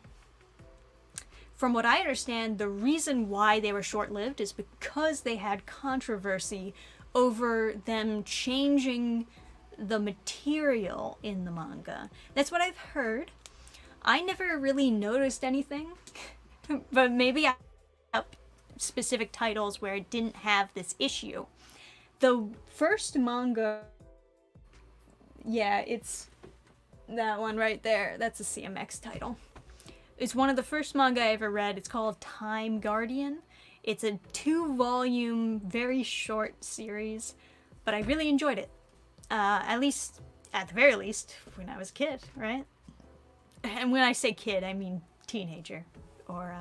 what I understand, the reason why they were short-lived is because they had controversy over them changing the material in the manga. That's what I've heard. I never really noticed anything, but maybe I have specific titles where it didn't have this issue. The first manga, yeah, it's that one right there. That's a CMX title. It's one of the first manga I ever read. It's called Time Guardian. It's a 2-volume, very short series, but I really enjoyed it. At the very least, when I was a kid, right? And when I say kid, I mean teenager. Or,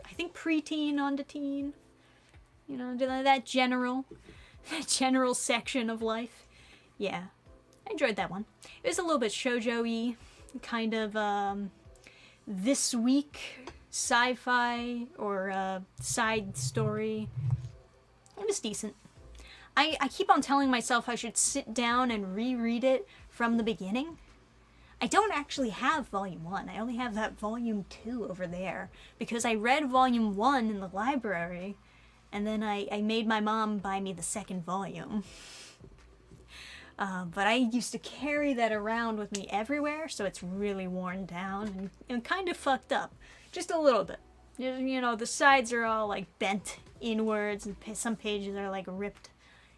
I think preteen on to teen. You know, that general section of life. Yeah, I enjoyed that one. It was a little bit shoujo-y, kind of, this week sci-fi or side story. It was decent. I keep on telling myself I should sit down and reread it from the beginning. I don't actually have volume 1. I only have that volume 2 over there because I read volume 1 in the library and then I made my mom buy me the second volume. But I used to carry that around with me everywhere, so it's really worn down and kind of fucked up. Just a little bit. You know, the sides are all like bent inwards and some pages are like ripped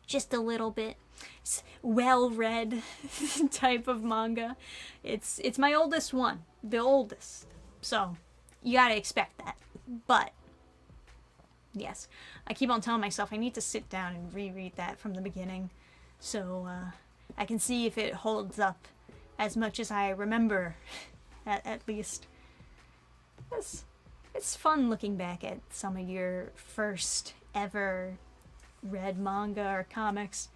just a little bit. It's well-read type of manga. It's my oldest one. The oldest. So, you gotta expect that. But, yes. I keep on telling myself I need to sit down and reread that from the beginning. So, I can see if it holds up as much as I remember, at least. It's fun looking back at some of your first ever read manga or comics.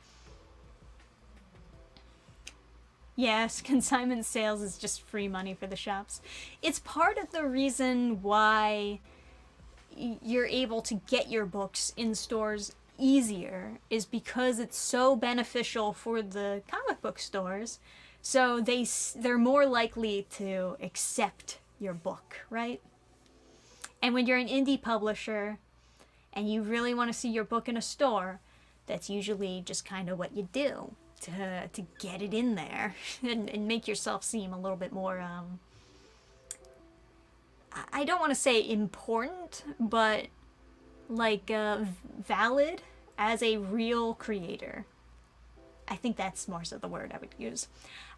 Yes, consignment sales is just free money for the shops. It's part of the reason why you're able to get your books in stores easier, is because it's so beneficial for the comic book stores, so they're more likely to accept your book, right? And when you're an indie publisher and you really want to see your book in a store, that's usually just kind of what you do to get it in there and make yourself seem a little bit more I don't want to say important, but like valid as a real creator. I think that's more so the word I would use.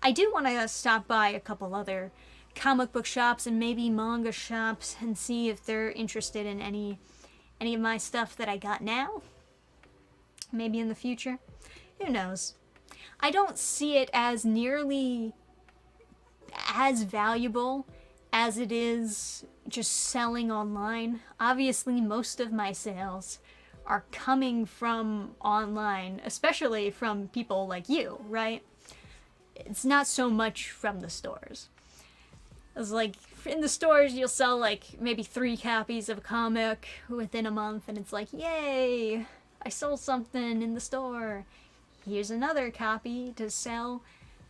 I do want to stop by a couple other comic book shops and maybe manga shops and see if they're interested in any of my stuff that I got now. Maybe in the future. Who knows? I don't see it as nearly as valuable as it is just selling online. Obviously, most of my sales are coming from online, especially from people like you, right? It's not so much from the stores. It's like, in the stores, you'll sell like maybe 3 copies of a comic within a month, and it's like, yay, I sold something in the store. Here's another copy to sell.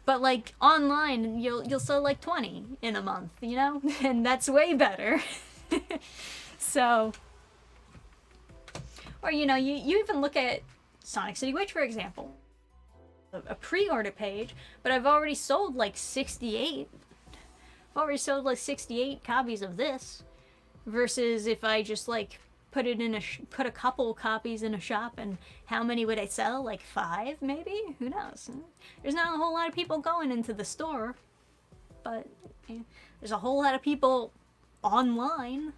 But like online, you'll sell like 20 in a month, you know? And that's way better. So, or you know, you even look at Sonic City Witch, for example. A pre-order page, but I've already sold like 68. I've already sold like 68 copies of this. Versus if I just like put a couple copies in a shop, and how many would I sell? Like 5, maybe? Who knows? There's not a whole lot of people going into the store, but there's a whole lot of people online.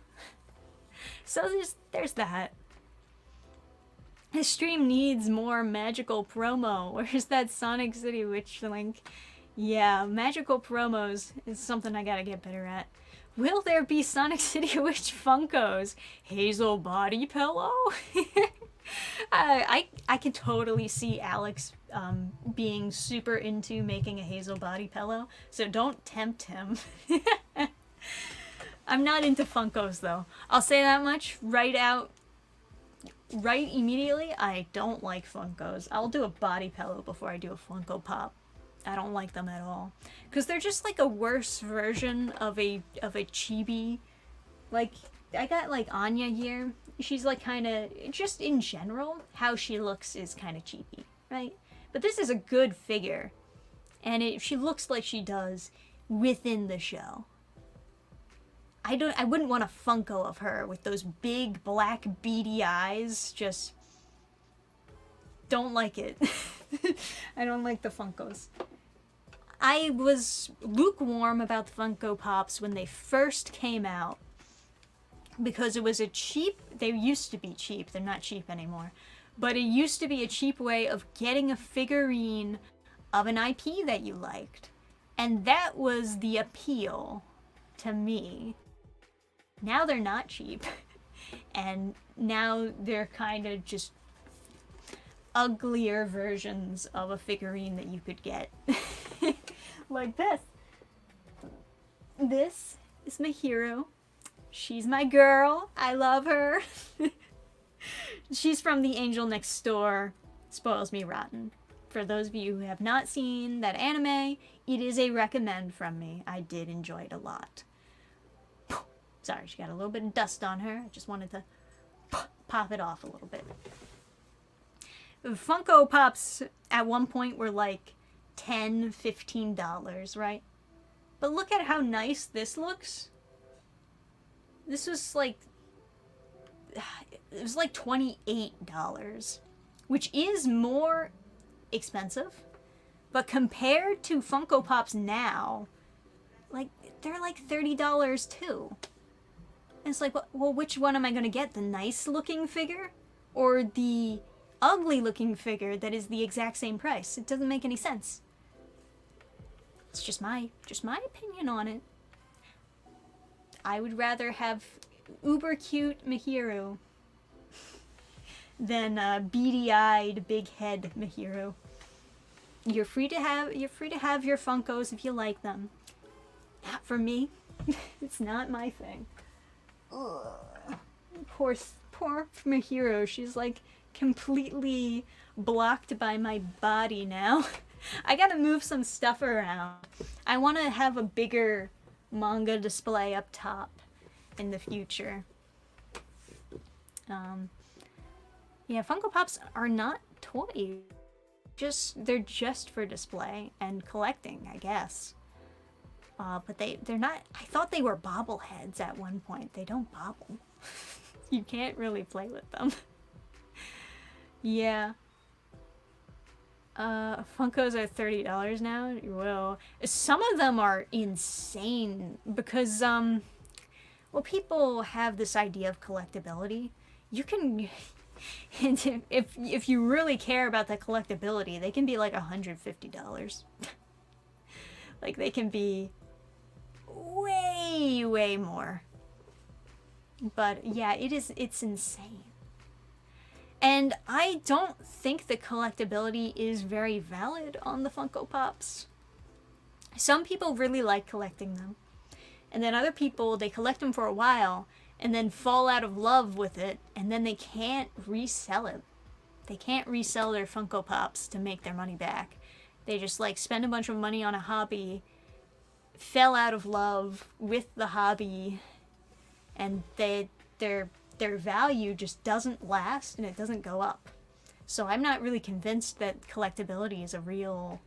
So there's that. This stream needs more magical promo. Where's that Sonic City Witch link? Yeah, magical promos is something I gotta get better at. Will there be Sonic City Witch Funkos? Hazel body pillow? I can totally see Alex being super into making a Hazel body pillow, so don't tempt him. I'm not into Funkos though. I'll say that much right immediately. I don't like Funkos. I'll do a body pillow before I do a Funko Pop. I don't like them at all because they're just like a worse version of a chibi. Like I got like Anya here. She's like kind of just in general how she looks is kind of cheapy, right? But this is a good figure, and she looks like she does within the show. I wouldn't want a Funko of her with those big black beady eyes. Just don't like it. I don't like the Funkos. I was lukewarm about the Funko Pops when they first came out because it was they used to be cheap, they're not cheap anymore, but it used to be a cheap way of getting a figurine of an IP that you liked. And that was the appeal to me. Now they're not cheap. And now they're kind of just uglier versions of a figurine that you could get. Like this. This is my hero. She's my girl. I love her. She's from The Angel Next Door. Spoils Me Rotten. For those of you who have not seen that anime, it is a recommend from me. I did enjoy it a lot. Sorry, she got a little bit of dust on her. I just wanted to pop it off a little bit. Funko Pops at one point were like $10, $15, right? But look at how nice this looks. This was like, it was like $28, which is more expensive. But compared to Funko Pops now, like, they're like $30 too. And it's like, well, which one am I going to get? The nice looking figure? Or the ugly looking figure that is the exact same price? It doesn't make any sense. It's just my opinion on it. I would rather have uber cute Mihiru than beady-eyed, big head Mihiru. You're free to have your Funkos if you like them. Not for me. It's not my thing. Ugh. Poor Mihiru. She's like completely blocked by my body now. I gotta move some stuff around. I want to have a bigger manga display up top in the future. Yeah, Funko Pops are not toys. They're just for display and collecting, I guess. But they're not. I thought they were bobbleheads at one point. They don't bobble. You can't really play with them. Yeah. Funkos are $30 now. Well, some of them are insane because well, people have this idea of collectability. You can, if you really care about the collectability, they can be like $150. Like they can be way more. But yeah, it's insane. And I don't think the collectability is very valid on the Funko Pops. Some people really like collecting them. And then other people, they collect them for a while and then fall out of love with it, and then they can't resell it. They can't resell their Funko Pops to make their money back. They just like spend a bunch of money on a hobby, fell out of love with the hobby, and their value just doesn't last and it doesn't go up. So I'm not really convinced that collectability is a real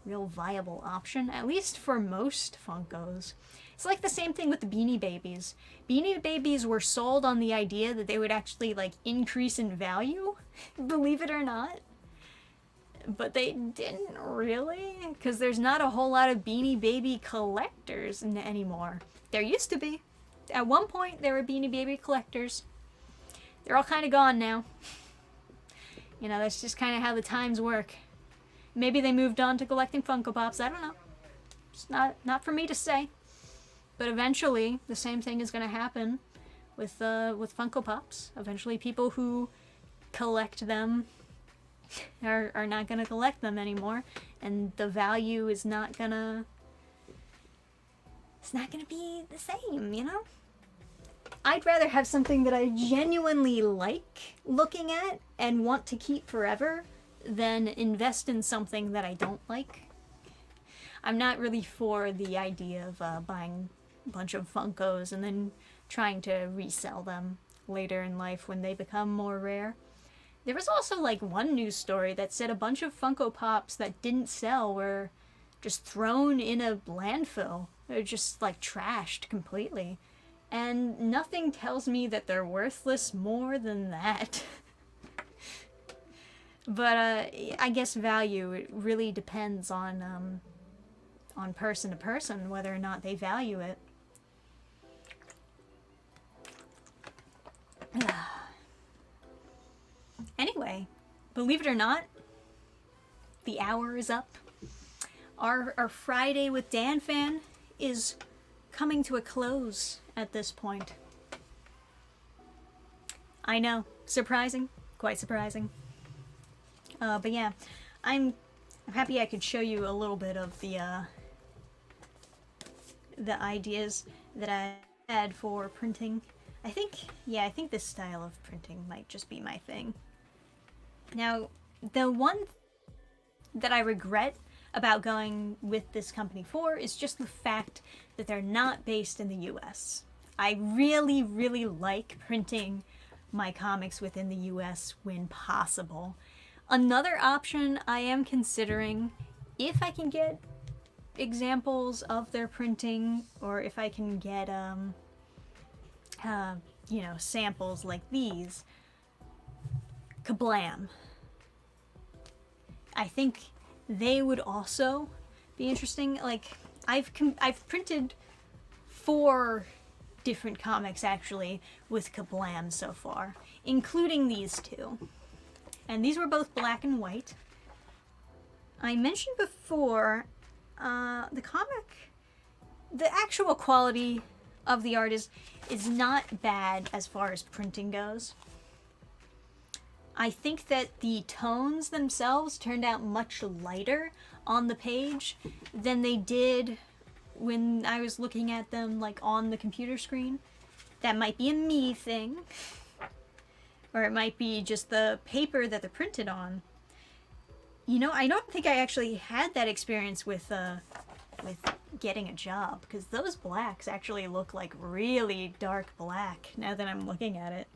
viable option, at least for most Funkos. It's like the same thing with the Beanie Babies. Beanie Babies were sold on the idea that they would actually like increase in value, believe it or not. But they didn't really, because there's not a whole lot of Beanie Baby collectors anymore. There used to be. At one point, there were Beanie Baby collectors. They're all kind of gone now. You know, that's just kind of how the times work. Maybe they moved on to collecting Funko Pops. I don't know. It's not for me to say. But eventually, the same thing is going to happen with Funko Pops. Eventually, people who collect them are not gonna collect them anymore, and the value is not gonna be the same, you know? I'd rather have something that I genuinely like looking at and want to keep forever than invest in something that I don't like. I'm not really for the idea of buying a bunch of Funkos and then trying to resell them later in life when they become more rare. There was also like one news story that said a bunch of Funko Pops that didn't sell were just thrown in a landfill. They're just like trashed completely. And nothing tells me that they're worthless more than that. But I guess value, it really depends on person to person whether or not they value it. Anyway, believe it or not, the hour is up. Our Friday with Dannphan is coming to a close at this point. I know, surprising, quite surprising. But yeah, I'm happy I could show you a little bit of the ideas that I had for printing. I think this style of printing might just be my thing. Now, the one that I regret about going with this company for is just the fact that they're not based in the US. I really, really like printing my comics within the US when possible. Another option I am considering, if I can get examples of their printing, or if I can get, you know, samples like these, Kablam. I think they would also be interesting. Like, I've printed 4 different comics actually with Kablam so far, including these 2. And these were both black and white. I mentioned before, the actual quality of the art is not bad as far as printing goes. I think that the tones themselves turned out much lighter on the page than they did when I was looking at them like on the computer screen. That might be a me thing, or it might be just the paper that they're printed on. You know, I don't think I actually had that experience with getting a job, because those blacks actually look like really dark black now that I'm looking at it.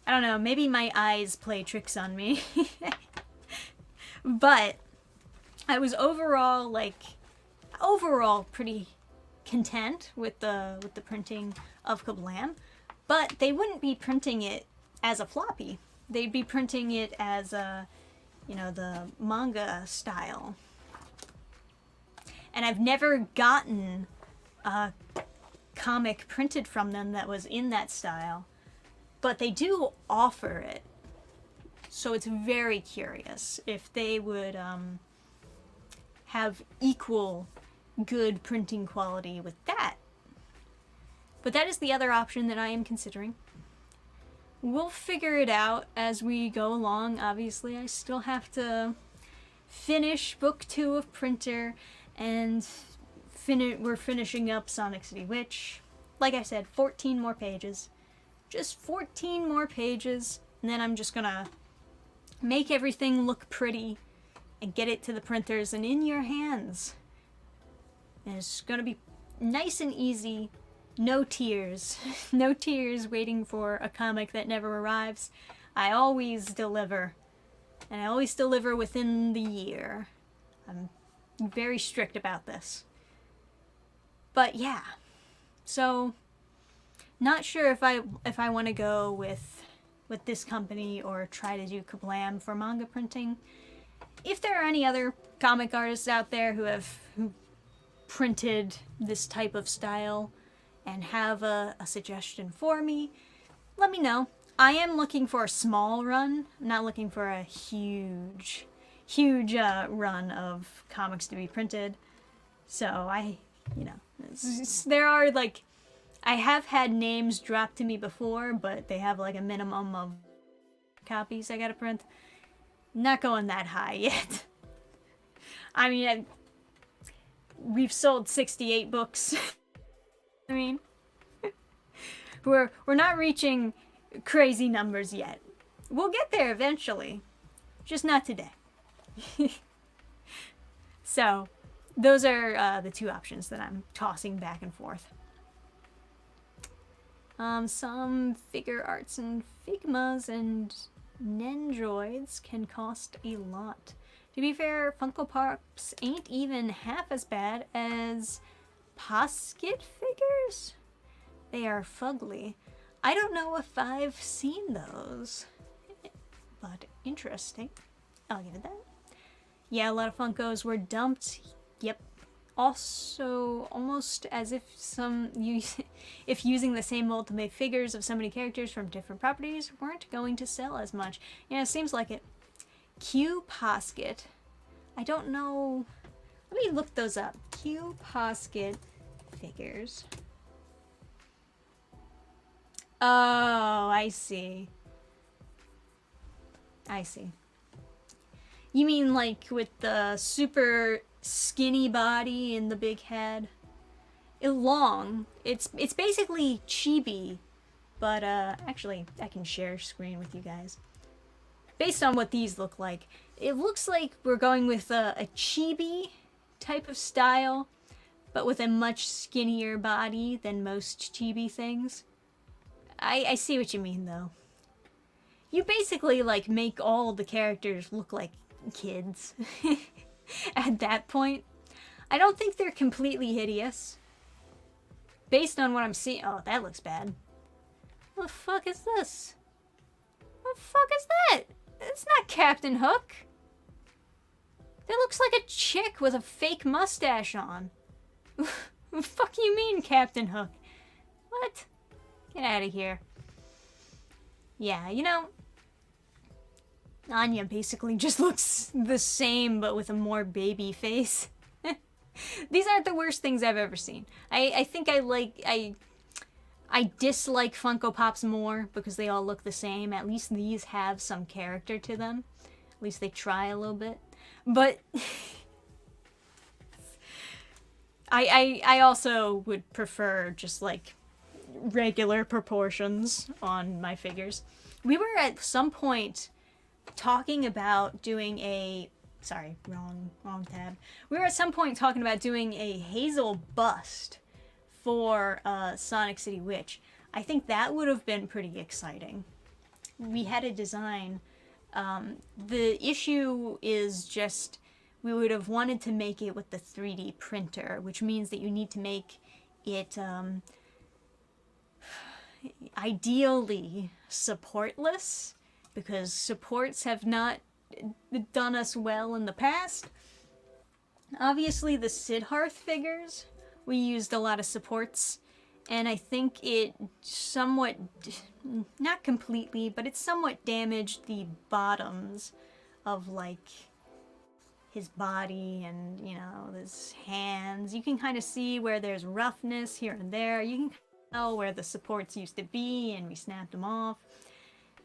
I don't know, maybe my eyes play tricks on me. But I was overall pretty content with the printing of Kablam, but they wouldn't be printing it as a floppy. They'd be printing it as a, you know, the manga style. And I've never gotten a comic printed from them that was in that style, but they do offer it. So it's very curious if they would have equal good printing quality with that. But that is the other option that I am considering. We'll figure it out as we go along. Obviously, I still have to finish book 2 of Printer, and we're finishing up Sonic City Witch. Like I said, 14 more pages. Just 14 more pages, and then I'm just gonna make everything look pretty and get it to the printers and in your hands. And it's gonna be nice and easy. No tears. No tears waiting for a comic that never arrives. I always deliver. And I always deliver within the year. I'm very strict about this. But yeah. So, not sure if I want to go with this company or try to do Kablam for manga printing. If there are any other comic artists out there who printed this type of style and have a suggestion for me, let me know. I am looking for a small run. I'm not looking for a huge run of comics to be printed. So there are like, I have had names dropped to me before, but they have like a minimum of copies I gotta print. Not going that high yet. I mean, we've sold 68 books. I mean, we're not reaching crazy numbers yet. We'll get there eventually, just not today. So, those are the two options that I'm tossing back and forth. Some figure arts and Figmas and Nendroids can cost a lot. To be fair, Funko Pops ain't even half as bad as Posket figures. They are fugly. I don't know if I've seen those, but interesting. I'll give it that. Yeah, a lot of Funkos were dumped. Yep. Also, almost as if if using the same mold to make figures of so many characters from different properties weren't going to sell as much. Yeah, it seems like it. Q Posket. I don't know. Let me look those up. Q Posket figures. Oh, I see. I see. You mean like with the super skinny body and the big head? Long. It's basically chibi, but actually I can share screen with you guys. Based on what these look like, it looks like we're going with a chibi type of style, but with a much skinnier body than most chibi things. I see what you mean though. You basically like make all the characters look like kids at that point. I don't think they're completely hideous. Based on what I'm seeing. Oh, that looks bad. What the fuck is this? What the fuck is that? It's not Captain Hook. That looks like a chick with a fake mustache on. What the fuck you mean, Captain Hook? What? Get out of here. Yeah, you know, Anya basically just looks the same, but with a more baby face. These aren't the worst things I've ever seen. I think I dislike Funko Pops more because they all look the same. At least these have some character to them. At least they try a little bit. But I also would prefer just like regular proportions on my figures. We were at some point talking about doing a wrong tab. We were at some point talking about doing a Hazel bust for Sonic City Witch. I think that would have been pretty exciting. We had a design. The issue is just we would have wanted to make it with the 3D printer, which means that you need to make it ideally supportless, because supports have not done us well in the past. Obviously, the Sidharth figures, we used a lot of supports, and I think it somewhat, not completely, but it somewhat damaged the bottoms of, like, his body and, you know, his hands. You can kind of see where there's roughness here and there. You can tell where the supports used to be, and we snapped them off.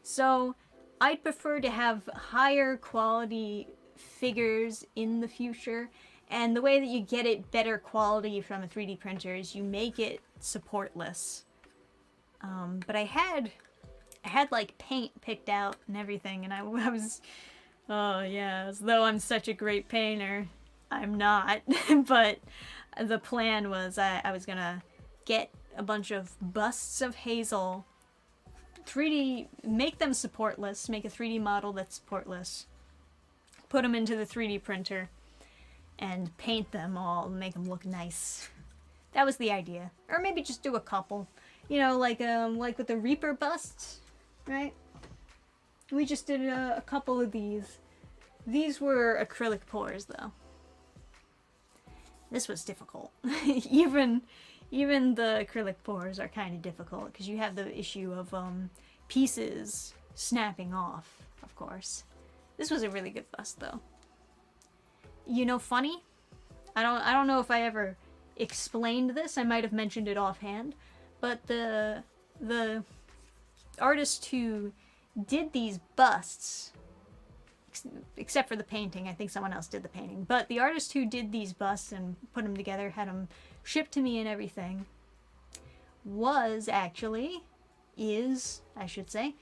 So I'd prefer to have higher quality figures in the future, and the way that you get it better quality from a 3D printer is you make it supportless. But I had like paint picked out and everything, and I was, oh yeah, as though I'm such a great painter. I'm not, but the plan was I was gonna get a bunch of busts of Hazel, 3D, make them supportless, make a 3D model that's supportless, put them into the 3D printer, and paint them all, make them look nice. That was the idea. Or maybe just do a couple. You know, like with the Reaper busts, right? We just did a couple of these. These were acrylic pours, though. This was difficult. Even the acrylic pours are kind of difficult, because you have the issue of pieces snapping off, of course. This was a really good bust, though. You know, funny? I don't know if I ever explained this. I might have mentioned it offhand, but the artist who did these busts, except for the painting. I think someone else did the painting. But the artist who did these busts and put them together, had them shipped to me and everything, is, I should say,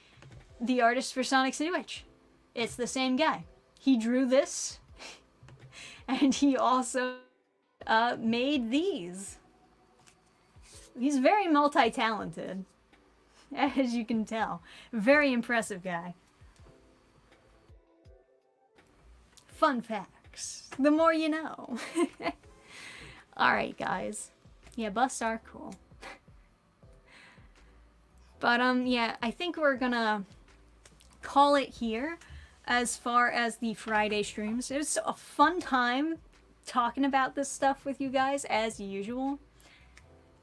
the artist for Sonic City Witch. It's the same guy. He drew this, and he also made these. He's very multi-talented, as you can tell. Very impressive guy. Fun facts. The more you know. Alright, guys. Yeah, busts are cool. But, yeah, I think we're gonna call it here as far as the Friday streams. It was a fun time talking about this stuff with you guys, as usual.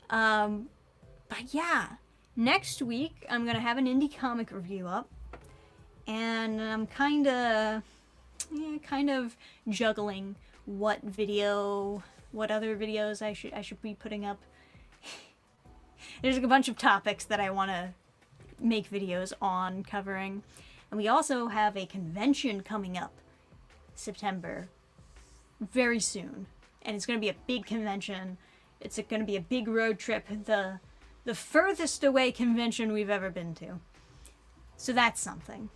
But yeah, next week I'm gonna have an indie comic review up, and I'm kind of juggling what other videos I should be putting up. There's a bunch of topics that I want to make videos on covering, and we also have a convention coming up September very soon, and it's going to be a big convention. It's going to be a big road trip, the furthest away convention we've ever been to. So that's something.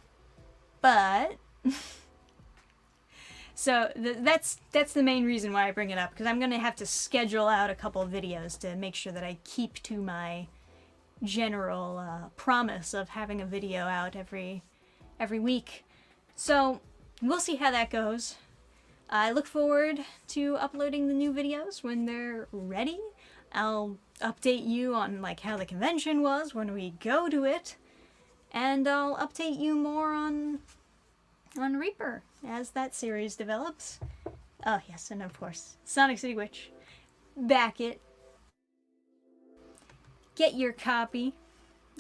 But so that's the main reason why I bring it up, because I'm going to have to schedule out a couple of videos to make sure that I keep to my general promise of having a video out every week. So we'll see how that goes. I look forward to uploading the new videos when they're ready. I'll update you on like how the convention was when we go to it, and I'll update you more on Reaper as that series develops. Oh yes, and of course, Sonic City Witch. Back it. Get your copy,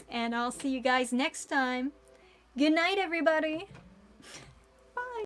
and I'll see you guys next time. Good night, everybody!